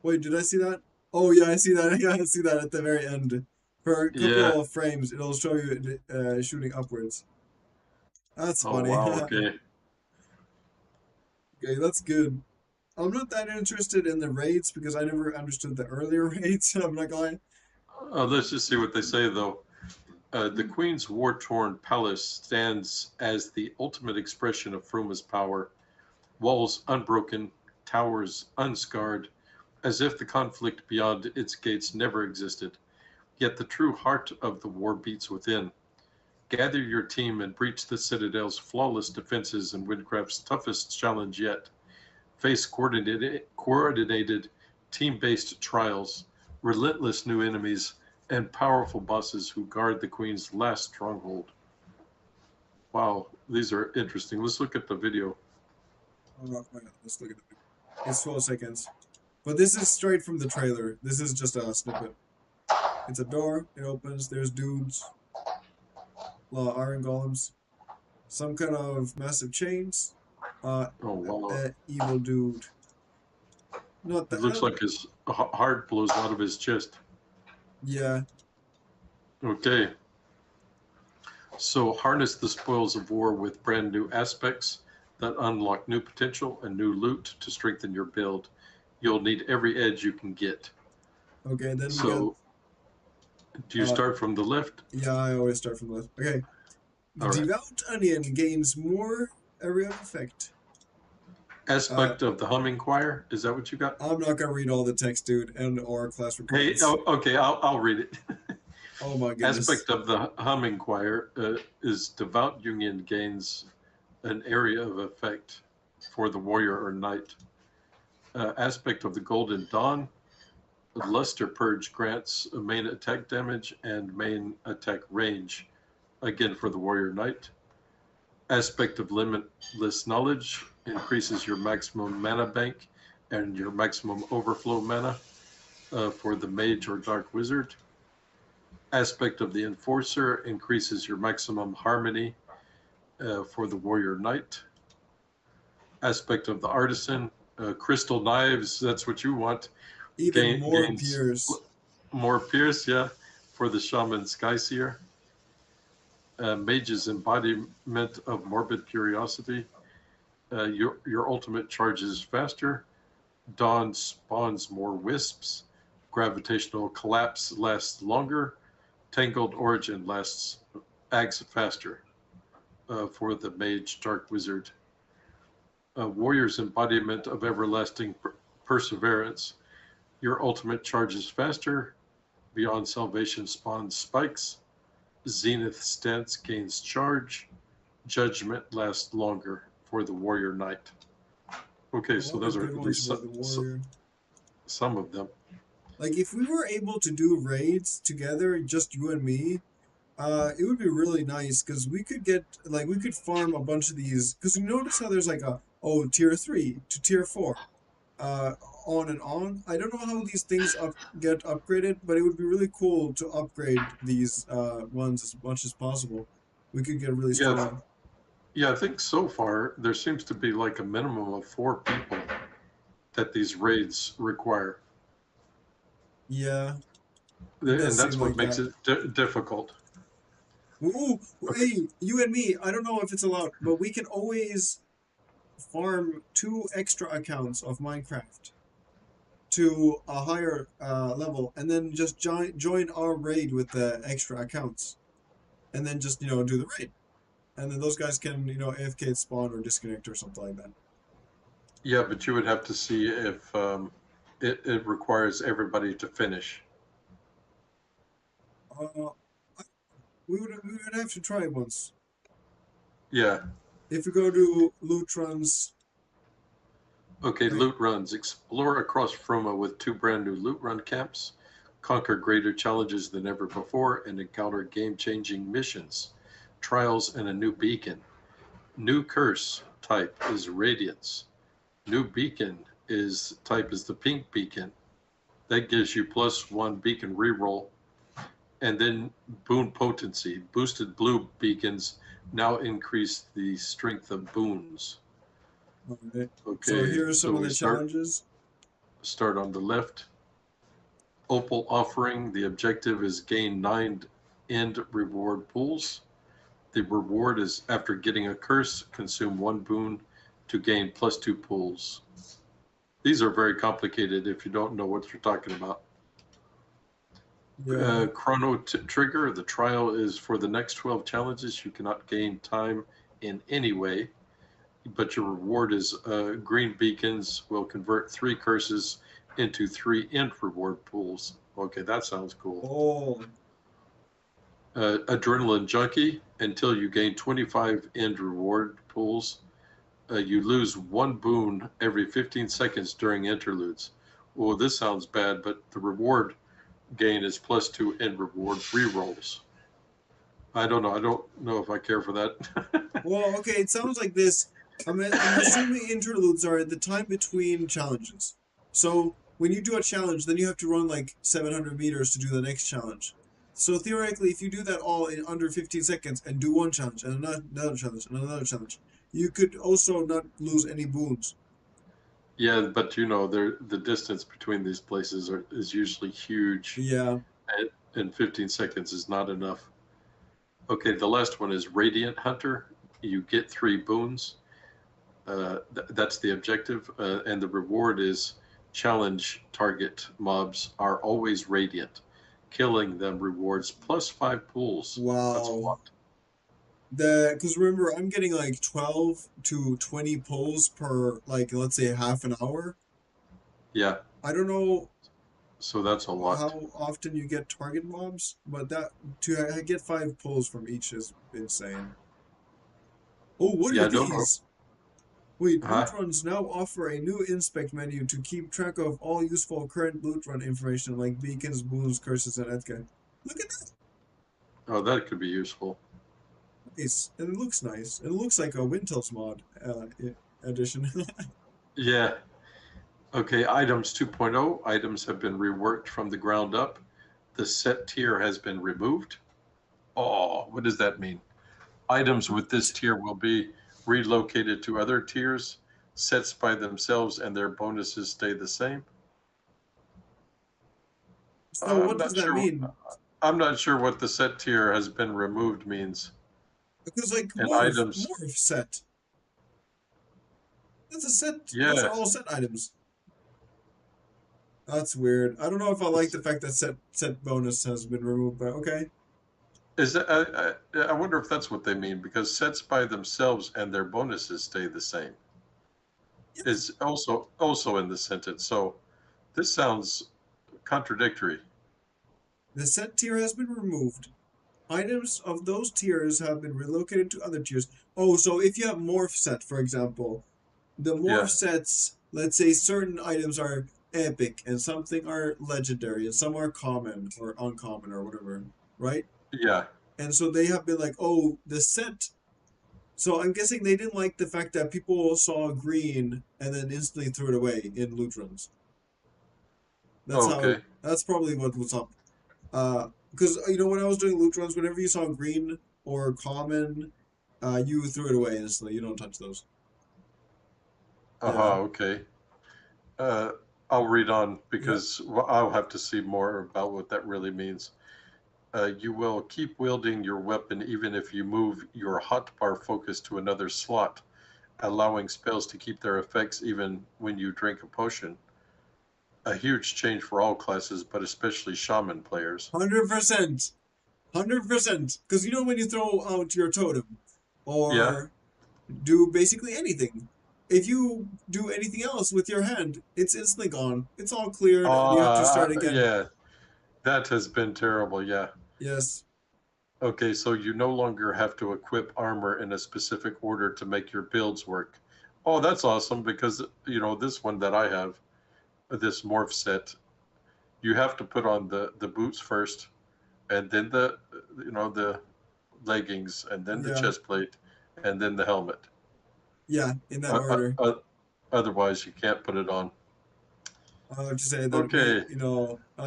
Wait, did I see that? Oh yeah, I see that. Yeah, I see that at the very end. For a Yeah. couple of frames, it'll show you shooting upwards. That's Oh funny. wow. Okay. Okay, that's good. I'm not that interested in the raids because I never understood the earlier raids. I'm not gonna lie. Let's just see what they say though. The Queen's war-torn palace stands as the ultimate expression of Fruma's power. Walls unbroken, towers unscarred, as if the conflict beyond its gates never existed. Yet the true heart of the war beats within. Gather your team and breach the Citadel's flawless defenses and WynnCraft's toughest challenge yet. Face coordinated team-based trials, relentless new enemies, and powerful bosses who guard the Queen's last stronghold. Wow, these are interesting. Let's look at the video. Oh, my God, let's look at the video. It's 12 seconds. But this is straight from the trailer. This is just a snippet. It's a door. It opens. There's dudes. A lot of iron golems. Some kind of massive chains. Oh wow. Evil dude. Not It looks that. like his heart blows out of his chest. Yeah. Okay. So harness the spoils of war with brand new aspects that unlock new potential and new loot to strengthen your build. You'll need every edge you can get. Okay, then we got. So do you start from the left? Yeah, I always start from the left. Okay. All right. Devout Onion gains more area of effect. Aspect of the humming choir. Is that what you got? I'm not gonna read all the text, dude, and or class Hey, requirements. okay, I'll read it. Oh my goodness. Aspect of the humming choir is devout union gains an area of effect for the warrior or knight. Aspect of the golden dawn, luster purge grants main attack damage and main attack range, again for the warrior knight. Aspect of limitless knowledge increases your maximum mana bank and your maximum overflow mana for the mage or dark wizard. Aspect of the enforcer increases your maximum harmony for the warrior knight. Aspect of the artisan, crystal knives, that's what you want. Even more Gains Pierce. more pierce, yeah, for the shaman skyseer. Mage's embodiment of morbid curiosity. Your ultimate charges faster. Dawn spawns more wisps. Gravitational collapse lasts longer. Tangled origin acts faster for the mage dark wizard. Warrior's embodiment of everlasting perseverance. Your ultimate charges faster. Beyond salvation spawns spikes. Zenith stance gains charge. Judgment lasts longer for the warrior knight. Okay, so those are at least some of them. Like if we were able to do raids together, just you and me, it would be really nice because we could get we could farm a bunch of these. Because you notice how there's like tier 3 to tier 4, on and on. I don't know how these things get upgraded, but it would be really cool to upgrade these ones as much as possible. We could get really strong. Yeah, I think so far there seems to be like a minimum of 4 people that these raids require. Yeah. And that's what makes it difficult. Ooh, hey, you and me, I don't know if it's allowed, but we can always farm 2 extra accounts of Minecraft to a higher level, and then just join our raid with the extra accounts, and then just do the raid, and then those guys can AFK spawn or disconnect or something like that. Yeah, but you would have to see if it requires everybody to finish. We would have to try it once. Yeah. If we go to loot runs. Okay, loot runs. Explore across Fruma with 2 brand new loot run camps. Conquer greater challenges than ever before and encounter game-changing missions, trials, and a new beacon. New curse type is Radiance. New beacon is the pink beacon. That gives you +1 beacon reroll. And then boon potency. Boosted blue beacons now increase the strength of boons. All right. So Okay, here are so some of we the challenges. start on the left. Opal offering. The objective is gain 9 end reward pools. The reward is after getting a curse, consume 1 boon to gain +2 pools. These are very complicated if you don't know what you're talking about. Yeah. Chrono trigger. The trial is for the next 12 challenges. You cannot gain time in any way, but your reward is green beacons will convert 3 curses into 3 end reward pools. Okay, that sounds cool. Oh. Adrenaline junkie. Until you gain 25 end reward pools, you lose 1 boon every 15 seconds during interludes. Well, this sounds bad, but the reward gain is +2 end reward rerolls. I don't know. I don't know if I care for that. Well, okay, it sounds like this. I'm assuming interludes are the time between challenges. So when you do a challenge, then you have to run like 700 meters to do the next challenge. So theoretically, if you do that all in under 15 seconds and do one challenge and another challenge and another challenge, you could also not lose any boons. Yeah, but the distance between these places is usually huge, Yeah. and 15 seconds is not enough. Okay, the last one is Radiant Hunter. You get 3 boons. That's the objective, and the reward is challenge target mobs are always radiant. Killing them rewards +5 pools. That's a Wow. lot. Because remember, I'm getting like 12 to 20 pulls per, like, let's say half an hour. Yeah, I don't know so that's a lot. how often you get target mobs, but that to get 5 pulls from each is insane. Oh, what Yeah, are I don't know. these? Wait, loot Huh? runs now offer a new inspect menu to keep track of all useful current loot run information like beacons, boons, curses, and etc. Look at that! Oh, that could be useful. Nice. And it looks nice. It looks like a Wintels mod edition. Yeah. Okay, items 2.0. Items have been reworked from the ground up. The set tier has been removed. Oh, what does that mean? Items with this tier will be relocated to other tiers. Sets by themselves and their bonuses stay the same. So what does that mean? I'm not sure what the set tier has been removed means. Because like And morph, items, morph set. That's a set. Those are yeah. all set items. That's weird. I don't know if I like the fact that set bonus has been removed, but okay. Is that, I wonder if that's what they mean, because sets by themselves and their bonuses stay the same. Yeah. Is also in the sentence. So this sounds contradictory. The set tier has been removed. Items of those tiers have been relocated to other tiers. Oh, so if you have morph set, for example, the morph Yeah. sets, let's say certain items are epic and something are legendary and some are common or uncommon or whatever, right? Yeah. And so they have been like, oh, the set. So I'm guessing they didn't like the fact that people saw green and then instantly threw it away in loot runs. That's Okay. that's probably what was up. Because when I was doing loot runs, whenever you saw green or common, you threw it away instantly. You don't touch those. Yeah. Okay. I'll read on because I'll have to see more about what that really means. You will keep wielding your weapon even if you move your hotbar focus to another slot, allowing spells to keep their effects even when you drink a potion. A huge change for all classes, but especially shaman players. 100%. 100%. Because when you throw out your totem Yeah. or do basically anything, if you do anything else with your hand, it's instantly gone. It's all cleared and you have to start again. Yeah. That has been terrible. Yeah. Yes. Okay, so you no longer have to equip armor in a specific order to make your builds work. Oh, that's awesome because this one that I have, this morph set, you have to put on the boots first, and then the leggings, and then the Yeah. chest plate, and then the helmet. Yeah, in that order. Otherwise, you can't put it on. To say that Okay,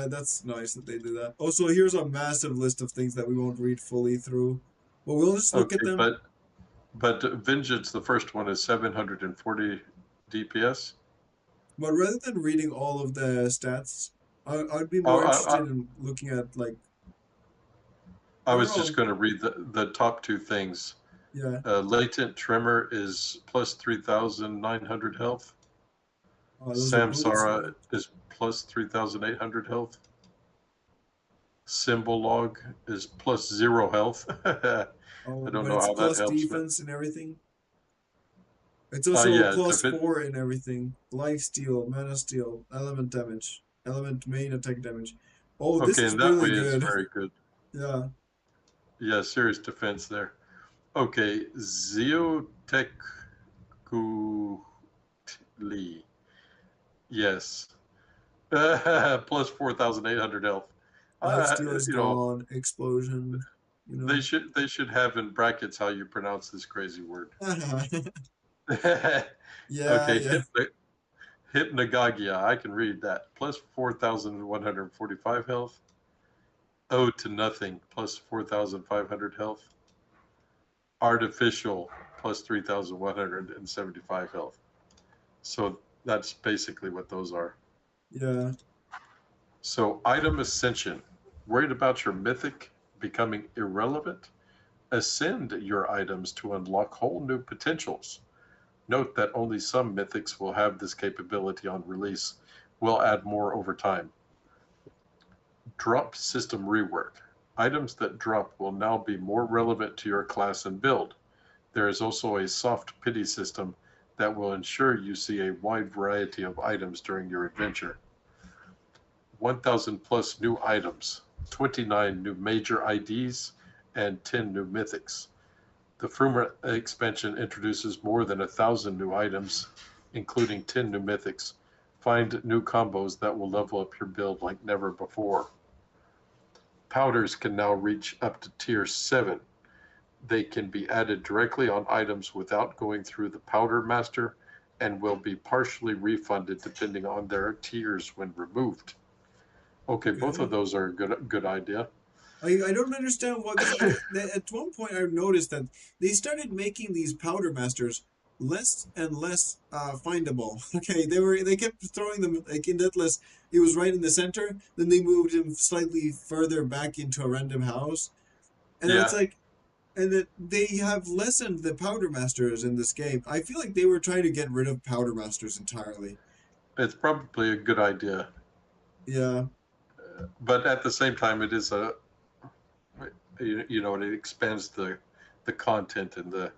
that's nice that they do that. Also, here's a massive list of things that we won't read fully through, but we'll just look at okay, them. but Vengeance, the first one is 740 DPS. But rather than reading all of the stats, I'd be Oh, more interested in looking at like I I don't was just know. going to read the top two things. Yeah, Latent Tremor is plus 3,900 health. those are boots. Samsara is plus 3,800 health. Symbol Log is plus 0 health. I Oh, don't but know it's how that plus helps, but defense and everything. It's also yeah, plus 4 in everything. Life steal, mana steal, element damage, element main attack damage. Oh, this okay, is in that really way it's good. very good. Yeah. Yeah, serious defense there. Okay, Zeotech Lee. Yes. Plus 4,800 health. Life steal is You know, gone. Explosion. You know. they should have in brackets how you pronounce this crazy word. Yeah, Okay, yeah. Hypnagogia. I can read that. Plus 4,145 health. Ode to Nothing. Plus 4,500 health. Artificial. Plus 3,175 health. So that's basically what those are. Yeah. So item ascension. Worried about your mythic becoming irrelevant? Ascend your items to unlock whole new potentials. Note that only some mythics will have this capability on release. We'll add more over time. Drop system rework. Items that drop will now be more relevant to your class and build. There is also a soft pity system that will ensure you see a wide variety of items during your adventure. 1,000 plus new items, 29 new major IDs, and 10 new mythics. The fruma expansion introduces more than 1,000 new items, including 10 new mythics. Find new combos that will level up your build like never before. Powders can now reach up to tier 7. They can be added directly on items without going through the powder master and will be partially refunded depending on their tiers when removed. Okay, both Okay. of those are a good idea. I don't understand why, because at one point I noticed that they started making these powder masters less and less findable. Okay, they kept throwing them like in that list. He was right in the center. Then they moved him slightly further back into a random house, and it's Yeah, like, and that they have lessened the powder masters in this game. I feel like they were trying to get rid of powder masters entirely. it's probably a good idea, Yeah, but at the same time, it is a it expands the content and the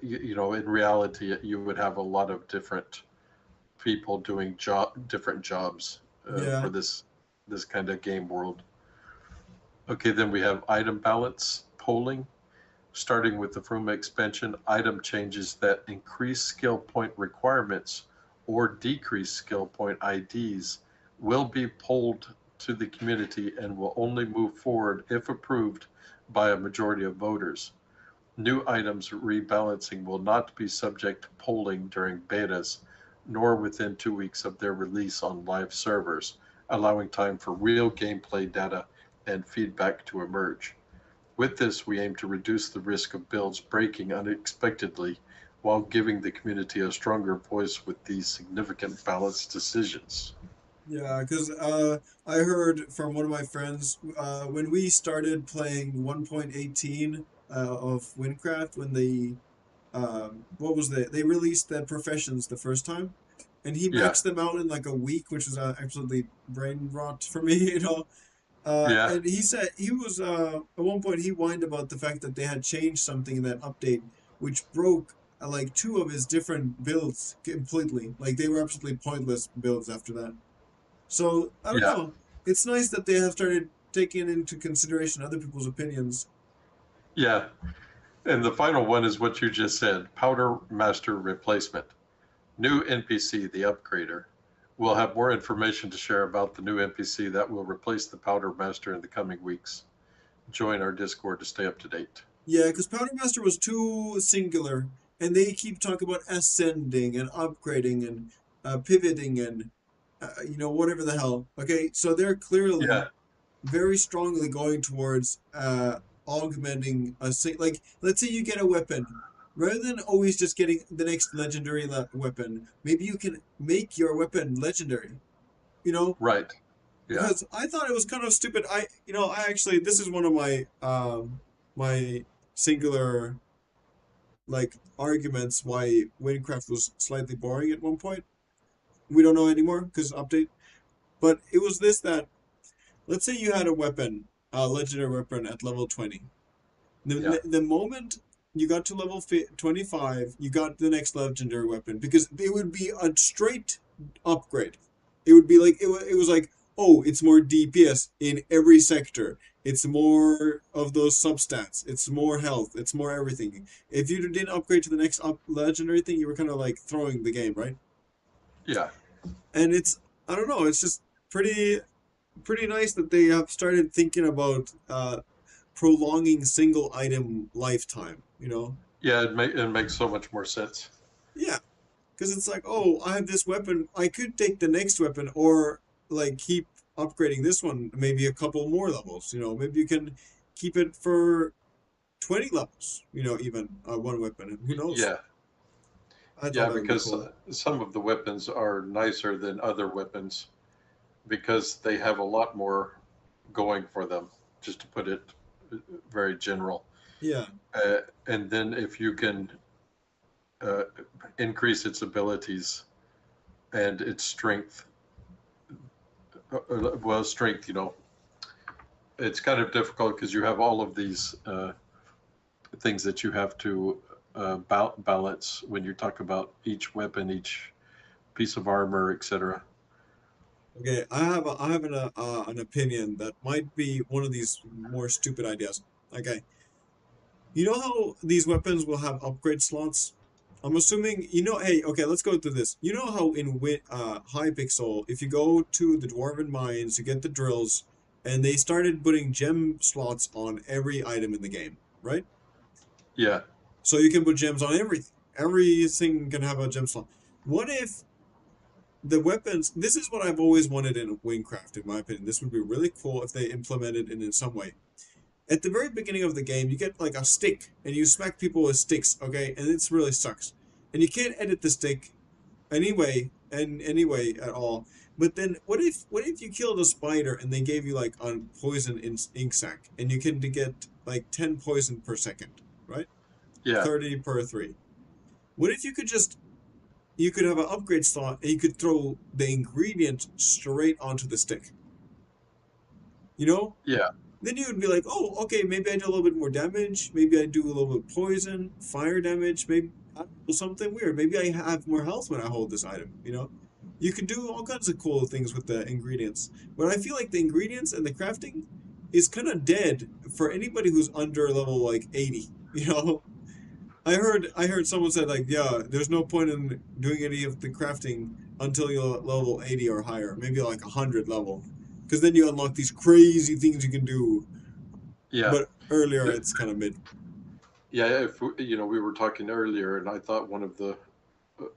in reality, you would have a lot of different people doing different jobs yeah, for this kind of game world. Okay, then we have item balance polling. Starting with the Fruma expansion, item changes that increase skill point requirements or decrease skill point IDs will be polled to the community and will only move forward if approved by a majority of voters. New items rebalancing will not be subject to polling during betas, nor within 2 weeks of their release on live servers, allowing time for real gameplay data and feedback to emerge. With this, we aim to reduce the risk of builds breaking unexpectedly while giving the community a stronger voice with these significant balance decisions. yeah. Because I heard from one of my friends when we started playing 1.18 of WynnCraft when what was they released the professions the first time, and he Yeah, maxed them out in like a week, which was absolutely brain rot for me, yeah, and he said he was at one point he whined about the fact that they had changed something in that update, which broke like two of his different builds completely. Like they were absolutely pointless builds after that. So I don't yeah, know. It's nice that they have started taking into consideration other people's opinions. yeah. And the final one is what you just said, Powder Master Replacement. New NPC, the Upgrader. We'll have more information to share about the new NPC that will replace the Powder Master in the coming weeks. Join our Discord to stay up to date. Yeah, because Powder Master was too singular. and they keep talking about ascending and upgrading and pivoting and whatever the hell. Okay, so they're clearly Yeah, very strongly going towards augmenting like let's say you get a weapon rather than always just getting the next legendary weapon. Maybe you can make your weapon legendary. You know, right. Yeah, because I thought it was kind of stupid. I actually this is one of my singular like arguments why WynnCraft was slightly boring at one point. We don't know anymore because update. But it was this that let's say you had a weapon, a legendary weapon at level 20. yeah, The moment you got to level 25, you got the next legendary weapon because it would be a straight upgrade. It would be like it was like, oh, it's more DPS in every sector. It's more of those substats. It's more health. It's more everything. If you didn't upgrade to the next legendary thing, you were kind of like throwing the game, right? yeah, And it's I don't know. It's just pretty nice that they have started thinking about prolonging single item lifetime, you know? yeah. It makes so much more sense. Yeah, because it's like, oh, I have this weapon. I could take the next weapon or like keep upgrading this one maybe a couple more levels, Maybe you can keep it for 20 levels, even one weapon. And who knows? Yeah, I thought yeah. that would be Because cool. some of the weapons are nicer than other weapons because they have a lot more going for them. Just to put it very general. Yeah. And then if you can uh, increase its abilities and its strength, well, strength, it's kind of difficult because you have all of these things that you have to balance when you talk about each weapon, each piece of armor, etc. Okay, I have an opinion that might be one of these more stupid ideas. Okay, you know how these weapons will have upgrade slots? I'm assuming, hey, okay, let's go through this. You know how in Hypixel, if you go to the Dwarven Mines, you get the drills, and they started putting gem slots on every item in the game, right? Yeah, So you can put gems on everything. Everything can have a gem slot. What if the weapons, this is what I've always wanted in WynnCraft, in my opinion. This would be really cool if they implemented it in some way. At the very beginning of the game, you get like a stick and you smack people with sticks, okay? And it really sucks. And you can't edit the stick anyway at all. But then what if you killed a spider and they gave you like a poison ink sac and you can get like 10 poison per second, right? yeah, 30 per 3. What if you could have an upgrade slot and you could throw the ingredient straight onto the stick, you know? yeah, Then you would be like, oh, okay, maybe I do a little bit more damage. Maybe I do a little bit of poison, fire damage. Maybe I don't know, something weird. Maybe I have more health when I hold this item. You can do all kinds of cool things with the ingredients. But I feel like the ingredients and the crafting is kind of dead for anybody who's under level like 80. I heard someone said like, yeah, there's no point in doing any of the crafting until you're level 80 or higher, maybe like 100 level, because then you unlock these crazy things you can do. yeah. But earlier it's kind of mid. Yeah, if we were talking earlier, and I thought one of the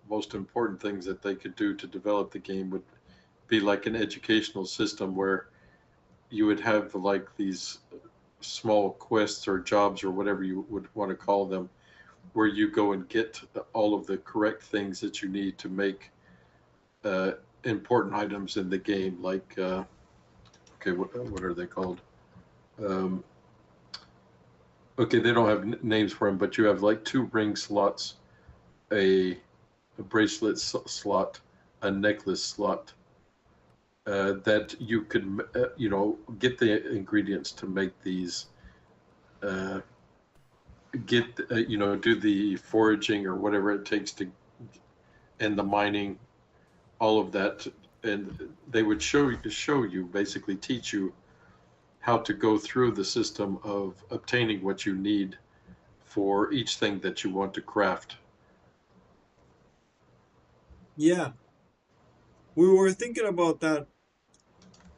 most important things that they could do to develop the game would be like an educational system where you would have like these small quests or jobs or whatever you would want to call them, where you go and get all of the correct things that you need to make uh, important items in the game. Like, okay, what are they called? Um, okay, they don't have names for them, but you have like two ring slots, a, a bracelet slot, a necklace slot. That you could, get the ingredients to make these uh, get do the foraging or whatever it takes to and the mining, all of that, and they would show you basically teach you how to go through the system of obtaining what you need for each thing that you want to craft. Yeah, we were thinking about that,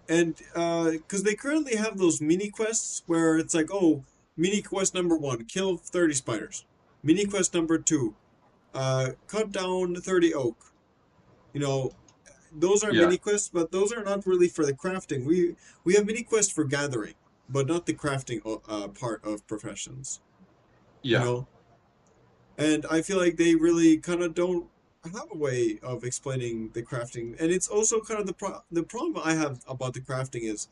and because they currently have those mini quests where it's like, oh, mini quest number 1, kill 30 spiders. Mini quest number 2, cut down 30 oak. You know, those are Yeah, mini quests, but those are not really for the crafting. We have mini quests for gathering, but not the crafting part of professions. You yeah, know, and I feel like they really kind of don't have a way of explaining the crafting, and it's also kind of the problem I have about the crafting is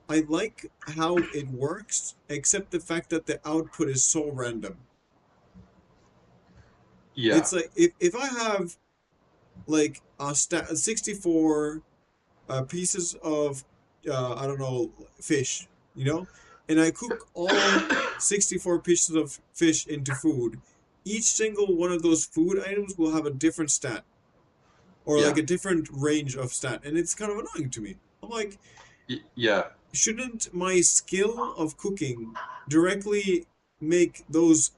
I like how it works, except the fact that the output is so random. yeah, It's like if I have like a 64 pieces of I don't know, fish, you know, and I cook all 64 pieces of fish into food. Each single one of those food items will have a different stat or like yeah, a different range of stat, and it's kind of annoying to me. I'm like, yeah, shouldn't my skill of cooking directly make those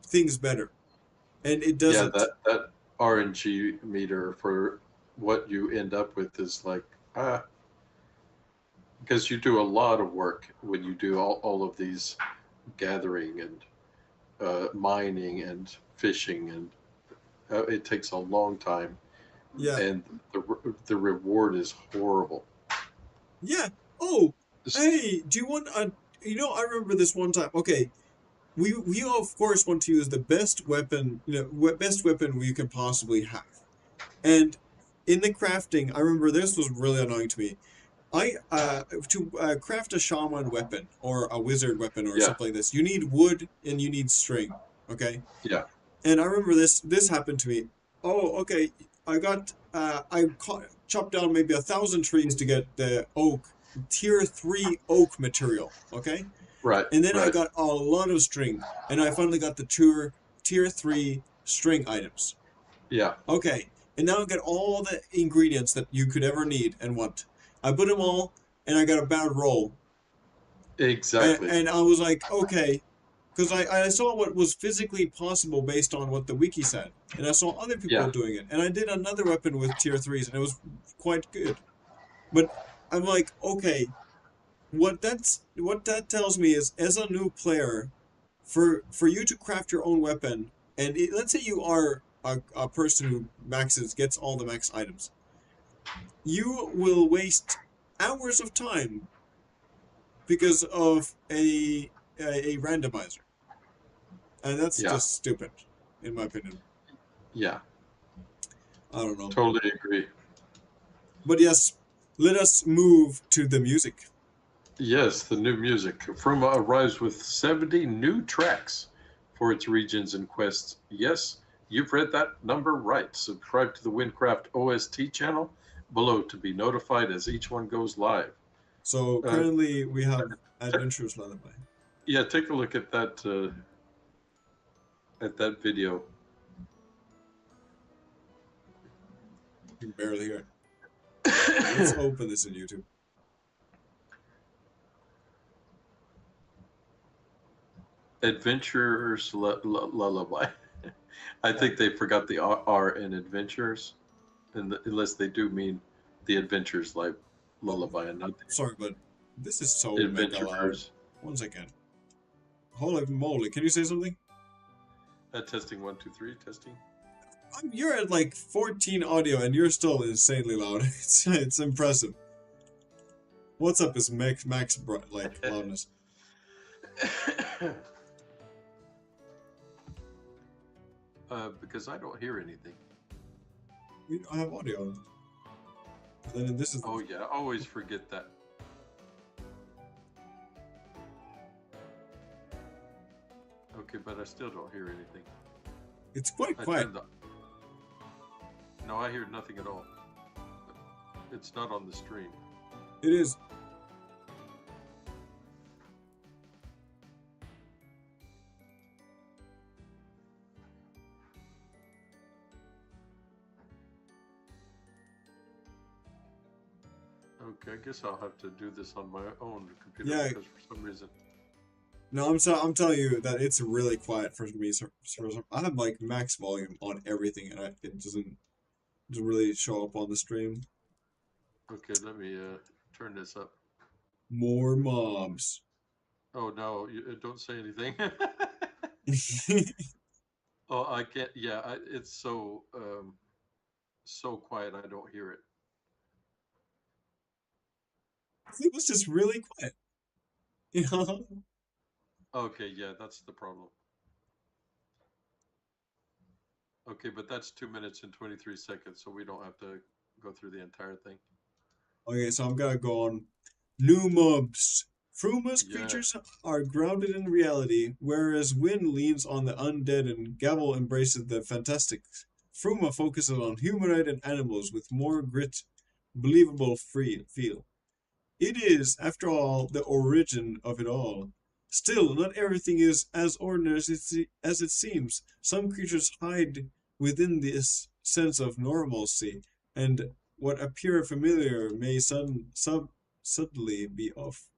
things better? And it yeah. doesn't. That RNG meter for what you end up with is like, ah, because you do a lot of work when you do all of these gathering and mining and fishing, and it takes a long time, Yeah. and the reward is horrible. Yeah. Oh, Just- hey, do you want a? You know, I remember this one time. Okay, we of course want to use the best weapon, best weapon we can possibly have. And in the crafting, I remember this was really annoying to me. I to craft a shaman weapon or a wizard weapon or yeah, something like this, you need wood and you need string. Okay, yeah, and I remember this happened to me. Oh, okay. Chopped down maybe 1,000 trees to get the oak tier 3 oak material. Okay, right, and then I right, got a lot of string, and I finally got the tier 3 string items. yeah, Okay, and now I got all the ingredients that you could ever need and want. I put them all, and I got a bad roll, exactly, and I was like, okay, because I saw what was physically possible based on what the wiki said, and I saw other people yeah, doing it, and I did another weapon with tier 3s, and it was quite good. But I'm like, okay, what that tells me is, as a new player, for you to craft your own weapon, and let's say you are a person who gets all the max items, you will waste hours of time because of a randomizer. And that's yeah, just stupid, in my opinion. yeah. I don't know. Totally agree. But yes, let us move to the music. Yes, the new music. Fruma arrives with 70 new tracks for its regions and quests. Yes, you've read that number right. Subscribe to the WynnCraft OST channel below to be notified as each one goes live. So Uh, currently we have Adventures Lullaby. yeah, take a look at that video. You can barely hear it. Let's open this in YouTube. Adventurers Lullaby. I think they forgot the R in adventures, unless they do mean the adventures like Oh, lullaby and not sorry, but this is so the mega loud. adventurers. One second. Holy moly, can you say something? Testing 1 2 3 testing. You're at like 14 audio and you're still insanely loud. It's impressive. What's up is max like loudness. Because I don't hear anything. We don't have audio on. And then this is Oh yeah, I always forget that. Okay, but I still don't hear anything. it's quite I quiet. turned the... No, I hear nothing at all. It's not on the stream. It is. Okay, I guess I'll have to do this on my own computer Yeah. because for some reason. No, I'm telling you that it's really quiet for me. I have like max volume on everything, and it doesn't really show up on the stream. Okay, let me turn this up. More mobs. Oh no, you, don't say anything. Oh, I can't. Yeah, it's so quiet. I don't hear it. It was just really quiet. You know? Okay, yeah, that's the problem. Okay, but that's 2 minutes and 23 seconds, so we don't have to go through the entire thing. Okay, so I'm gonna go on. New mobs. Fruma's Yeah, creatures are grounded in reality, whereas Wynn leans on the undead and Gabble embraces the fantastic. Fruma focuses on humanoid and animals with more grit, believable free feel. It is, after all, the origin of it all. Still, not everything is as ordinary as it seems. Some creatures hide within this sense of normalcy, and what appear familiar may subtly be off.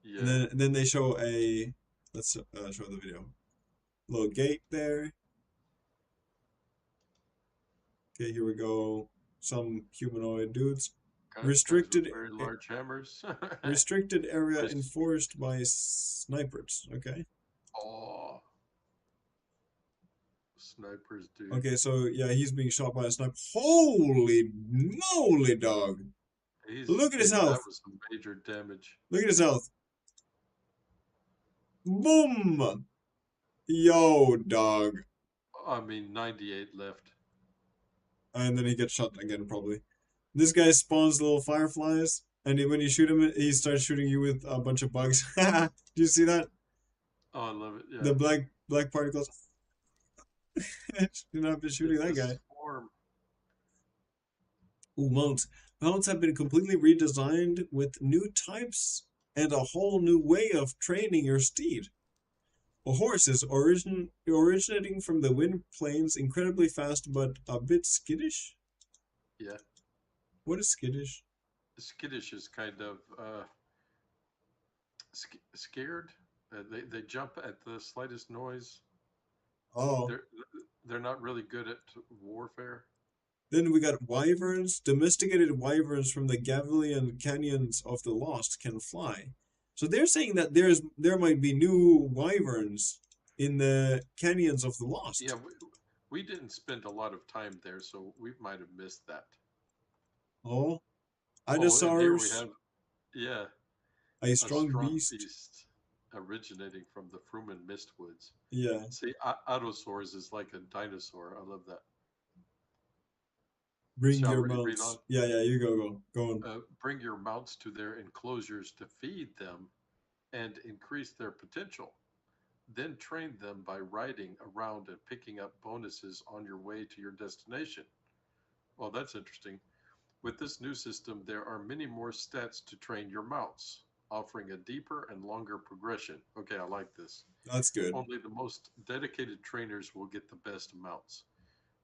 And yeah. then they show a let's show the video. Little gate there. Okay, here we go. Some humanoid dudes. Guys with Restricted very large hammers. restricted area Chris. enforced by snipers. Okay. Oh, snipers, dude. Okay, so yeah, he's being shot by a sniper. Holy moly, dog! Look at his That health. was some major damage. Look at his health. Boom! Yo, dog. I mean, 98 left. And then he gets shot again, probably. This guy spawns little fireflies, and when you shoot him, he starts shooting you with a bunch of bugs. Do you see that? Oh, I love it. Yeah, The black particles. You're not been shooting it's that a guy. swarm. Ooh, mounts. Mounts have been completely redesigned with new types and a whole new way of training your steed. A horse is originating from the wind plains, incredibly fast but a bit skittish. Yeah, What is skittish? skittish is kind of scared. They jump at the slightest noise. Oh, They're they're not really good at warfare. then we got wyverns. Domesticated wyverns from the Gavilian canyons of the Lost can fly. So they're saying that there might be new wyverns in the canyons of the Yeah, Lost. we didn't spend a lot of time there, so we might have missed that. Oh, Oh, and here we Idosaurus, have, yeah, a a strong strong beast. beast originating from the Fruman Mistwoods. Yeah. See, Allosaurus is like a dinosaur. I love that. Bring Shall your we read on? mounts. Yeah, you go on. Bring your mounts to their enclosures to feed them and increase their potential. Then train them by riding around and picking up bonuses on your way to your destination. Well, that's interesting. With this new system, there are many more stats to train your mounts, offering a deeper and longer progression. Okay, I like this. That's good. Only the most dedicated trainers will get the best mounts.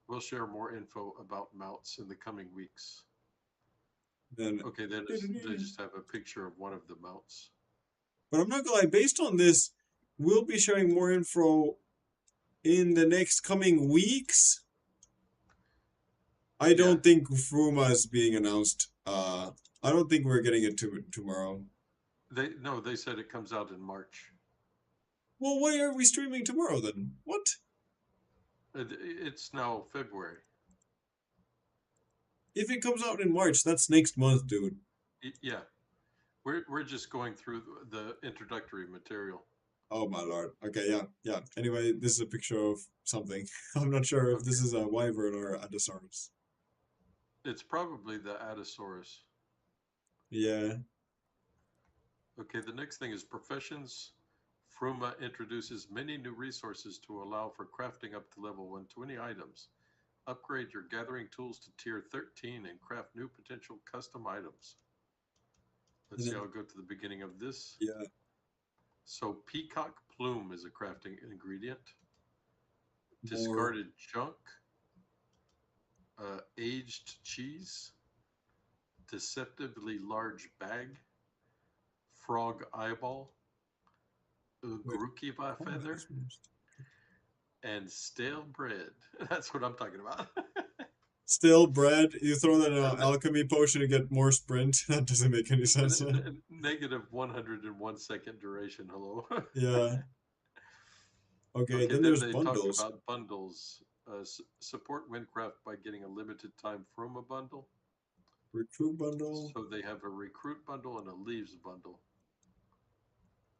We'll share more info about mounts in the coming weeks. Then, Okay, they just have a picture of one of the mounts. but I'm not gonna lie. Based on this, we'll be sharing more info in the next coming weeks. I Yeah, don't think Fruma is being announced. I don't think we're getting it tomorrow. they said it comes out in March. Well, why are we streaming tomorrow then? What? It's now February. If it comes out in March, that's next month, dude. Yeah, we're just going through the introductory material. Oh my lord. Okay, yeah. Anyway, this is a picture of something. I'm not sure if Okay, this is a wyvern or a Adosaurus. it's probably the Atosaurus. Yeah. Okay, the next thing is professions. Fruma introduces many new resources to allow for crafting up to level 120 items. Upgrade your gathering tools to tier 13 and craft new potential custom items. And Let's see, then, I'll go to the beginning of this. yeah. So, peacock plume is a crafting ingredient. More. Discarded junk, aged cheese, deceptively large bag, frog eyeball, Wait. Urukiba Oh, feather, that's weird. and stale bread. That's what I'm talking about. Still, bread. You throw that in Uh, an alchemy potion to get more sprint. That doesn't make any sense. Negative 101 second duration. Hello. Yeah. Okay, Okay, then then there's they talk bundles. about bundles. Support WynnCraft by getting a limited time fruma bundle. Recruit bundle. So they have a recruit bundle and a leaves bundle.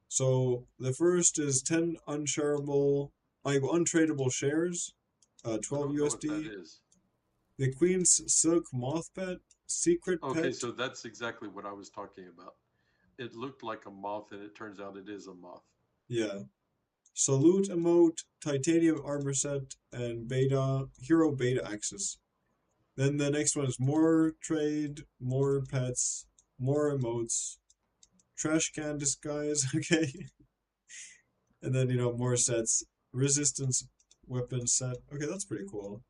So the first is 10 unshareable, like untradeable shares, I 12 don't know what that USD. is. The Queen's Silk Moth Pet, Secret Okay, Pet. so that's exactly what I was talking about. It looked like a moth, and it turns out it is a moth. Yeah. Salute Emote, Titanium Armor Set, and Hero Beta Access. Then the next one is more trade, more pets, more emotes, trash can disguise, okay? And then, more sets. Resistance weapon set. Okay, that's pretty cool.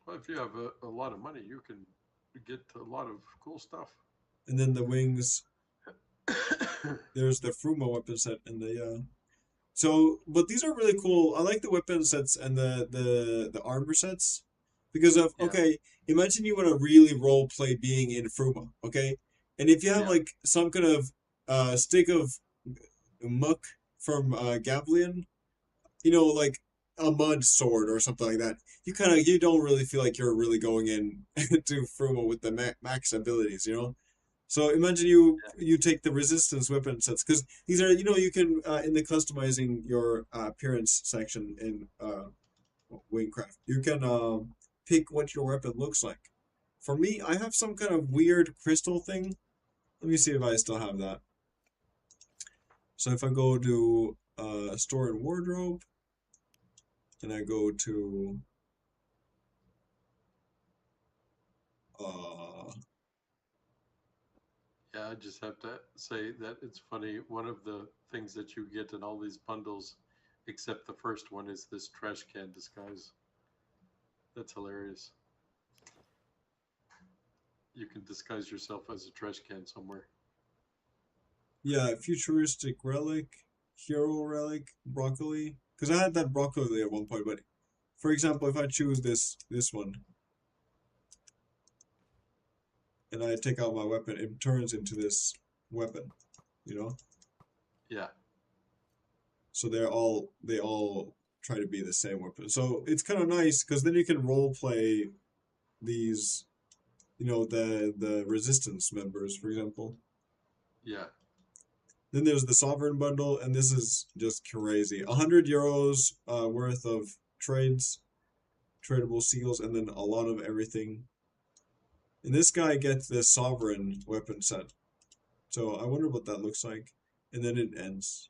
Well, if you have a lot of money, you can get a lot of cool stuff. And then the wings. There's the Fruma weapon set and So, but these are really cool. I like the weapon sets and the armor sets because of Yeah, okay. Imagine you want to really role play being in Fruma, okay? And if you have yeah, like some kind of stick of muck from Gavlian, like a mud sword or something like that, you don't really feel like you're really going in to Fruma with the max abilities. So imagine yeah, you take the resistance weapon sets because these are you can in the customizing your appearance section in WynnCraft you can pick what your weapon looks like. For me, I have some kind of weird crystal thing. Let me see if I still have that. So if I go to store and wardrobe and I go to uh yeah. I just have to say that it's funny. One of the things that you get in all these bundles, except the first one, is this trash can disguise. That's hilarious. You can disguise yourself as a trash can somewhere. yeah, futuristic relic, hero relic, broccoli. Because I had that broccoli at one point, but for example, if I choose this one and I take out my weapon, it turns into this weapon, you know? Yeah, So they all try to be the same weapon. So it's kind of nice because then you can role play these, the resistance members, for example. yeah, Then there's the sovereign bundle, and this is just crazy. 100 euros worth of trades, tradable seals, and then a lot of everything. And this guy gets the sovereign weapon set. So I wonder what that looks like. And then it ends.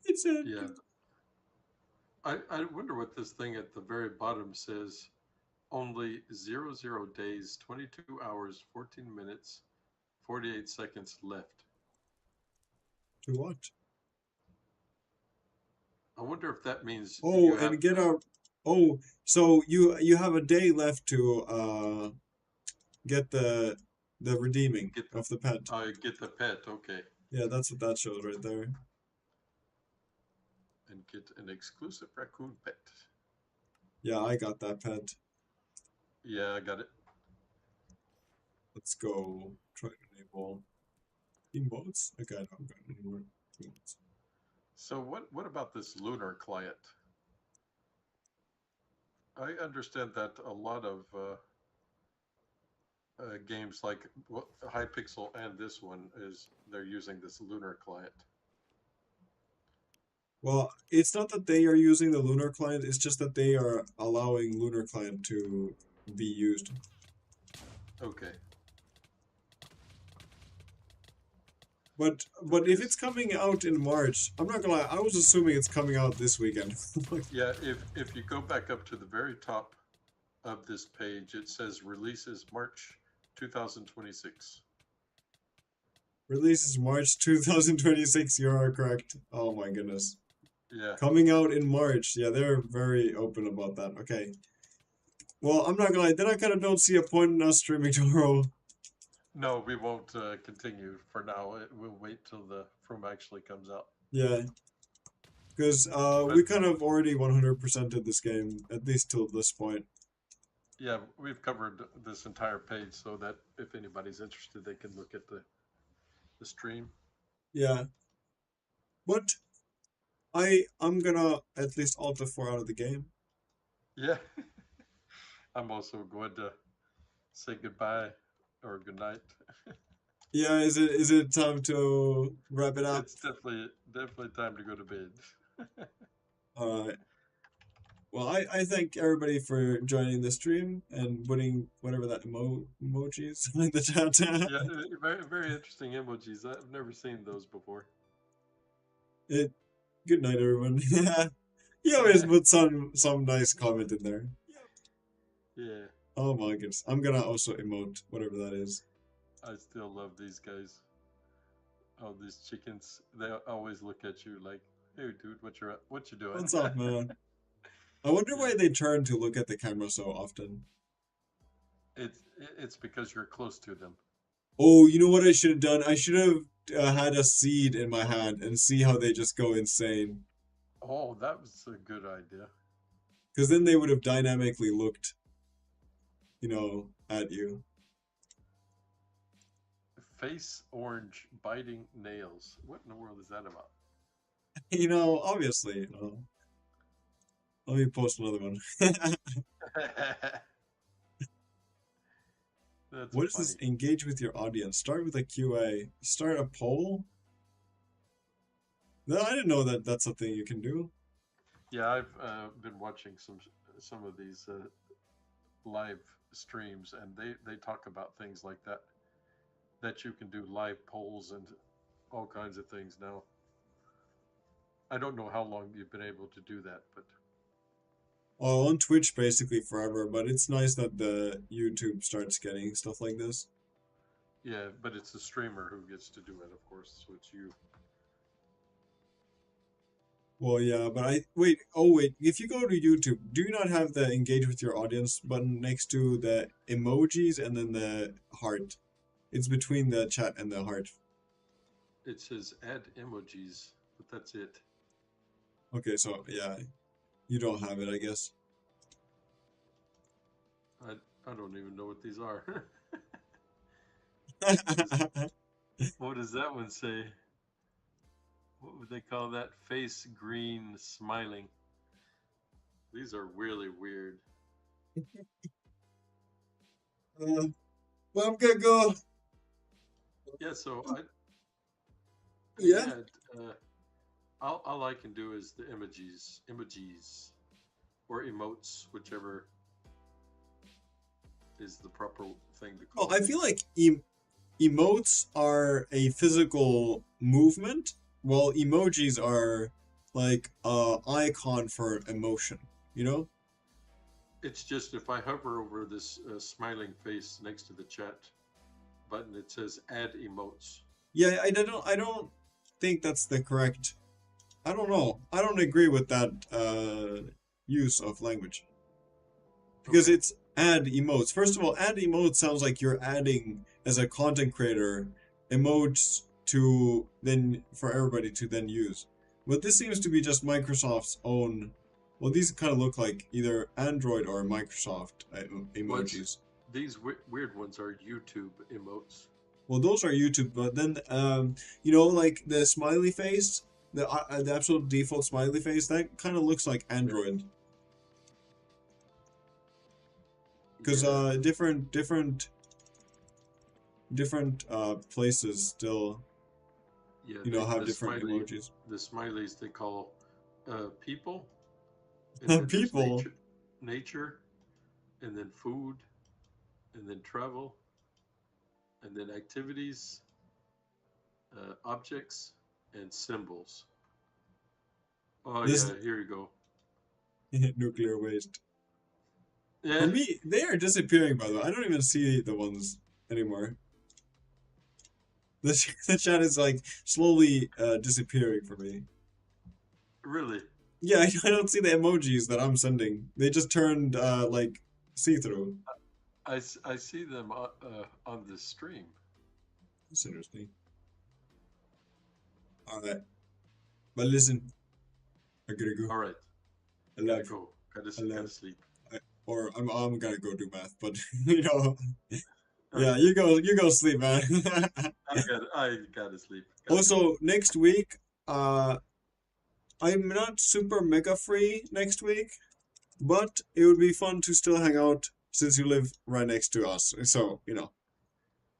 It's yeah. ending. I wonder what this thing at the very bottom says. Only 00 days, 22 hours, 14 minutes, 48 seconds left. To what? I wonder if that means Oh, you and have get to our. Oh, so you have a day left to get the redeeming get of the pet. get the pet, okay, Yeah, that's what that shows right there. and get an exclusive raccoon pet. Yeah, I got that pet. Yeah, I got it. Let's go try to enable emotes. Okay, I don't got any more emotes. So what about this lunar client? I understand that a lot of games like Hypixel and this one is they're using this lunar client. Well, it's not that they are using the Lunar client, it's just that they are allowing Lunar client to be used. Okay. But Okay. if it's coming out in March, I'm not gonna lie, I was assuming it's coming out this weekend. Yeah, if you go back up to the very top of this page, it says releases March 2026. Release is March 2026, you are correct. Oh my goodness. Yeah. Coming out in March. Yeah, they're very open about that. Okay. Well, I'm not gonna lie, then I kind of don't see a point in us streaming tomorrow. No, we won't continue for now. We'll wait till the From actually comes out. Yeah, because But we kind of already 100%ed this game, at least till this point. yeah, we've covered this entire page so that if anybody's interested, they can look at the stream. Yeah. But I'm gonna at least alt F4 out of the game. Yeah. I'm also going to say goodbye or good night. Yeah, is it time to wrap it up? It's definitely time to go to bed. Alright. Well, I thank everybody for joining the stream and putting whatever that emojis in the chat. Yeah, very interesting emojis. I've never seen those before. It. Good night, everyone. You always put some nice comment in there. Yeah, Oh my goodness. I'm gonna also emote whatever that is. I still love these guys. Oh, these chickens. They always look at you like, "Hey, dude, what you doing?" What's up, man? I wonder Yeah, why they turn to look at the camera so often. it's because you're close to them. Oh, you know what I should have done? I should have had a seed in my hand and see how they just go insane. Oh, that was a good idea. Because then they would have dynamically looked, at you. Face orange, biting nails. What in the world is that about? Obviously. Let me post another one. That's What is funny. this? Engage with your audience. Start with a QA. Start a poll? No, I didn't know that that's something you can do. Yeah, I've been watching some of these live streams, and they talk about things like that you can do live polls and all kinds of things now. I don't know how long you've been able to do that, but Well, on Twitch basically forever, but it's nice that the YouTube starts getting stuff like this. yeah, but it's the streamer who gets to do it, of course. So it's you. Well, yeah, but wait, if you go to YouTube, do you not have the engage with your audience button next to the emojis and then the heart? It's between the chat and the heart. It says add emojis, but that's it. Okay, so yeah, you don't have it, I guess. I don't even know what these are. What does that one say? What would they call that? Face green smiling. These are really weird. Well, I'm gonna go. Yeah, so Yeah. yeah, all I can do is the emojis, or emotes, whichever is the proper thing to Oh, call I them. feel like emotes are a physical movement, while emojis are like a icon for emotion, you know? It's just if I hover over this smiling face next to the chat button, it says add emotes. Yeah, I don't think that's the correct. I don't know. I don't agree with that use of language. Because Okay. it's add emotes. First of all, add emotes sounds like you're adding as a content creator emotes to then for everybody to then use. But this seems to be just Microsoft's own. Well, these kind of look like either Android or Microsoft emojis. These weird ones are YouTube emotes. Well, those are YouTube, but then like the smiley face, the absolute default smiley face, that kind of looks like Android. Because Yeah, different places still yeah. have different emojis. The smileys they call people, and then there's People. nature, and then food, and then travel, and then activities, objects, and symbols. Oh This yeah, here you go. nuclear waste. For Yeah, me, they are disappearing, by the way. I don't even see the ones anymore. The chat is like slowly disappearing for me. really. Yeah, I don't see the emojis that I'm sending. They just turned like see-through. I see them on the stream. That's interesting. Alright. But listen, I gotta go. All right, I gotta love go. I Gotta love sleep. or I'm gonna go do math, but yeah, Okay, you go sleep, man. I gotta sleep. Gotta go. Also, next week, uh I'm not super mega free next week, but it would be fun to still hang out since you live right next to us. So,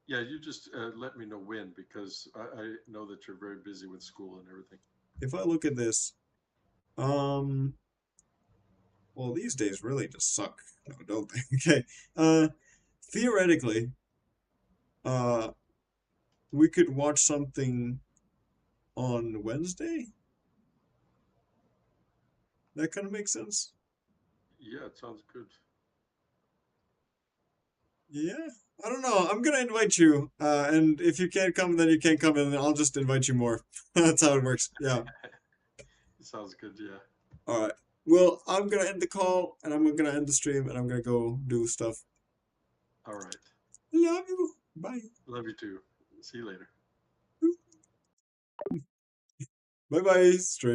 Yeah, you just let me know when, because I know that you're very busy with school and everything. if I look at this, um, well, these days really just suck. No, don't they? Okay. Theoretically, uh, we could watch something on Wednesday. That kind of makes sense. Yeah, it sounds good. Yeah. I don't know. I'm gonna invite you, and if you can't come, then you can't come, and I'll just invite you more. That's how it works. Yeah. It sounds good, yeah. All right. Well, I'm gonna end the call, and I'm gonna end the stream, and I'm gonna go do stuff. All right. Love you. Bye. Love you too. See you later. Bye bye. Stream.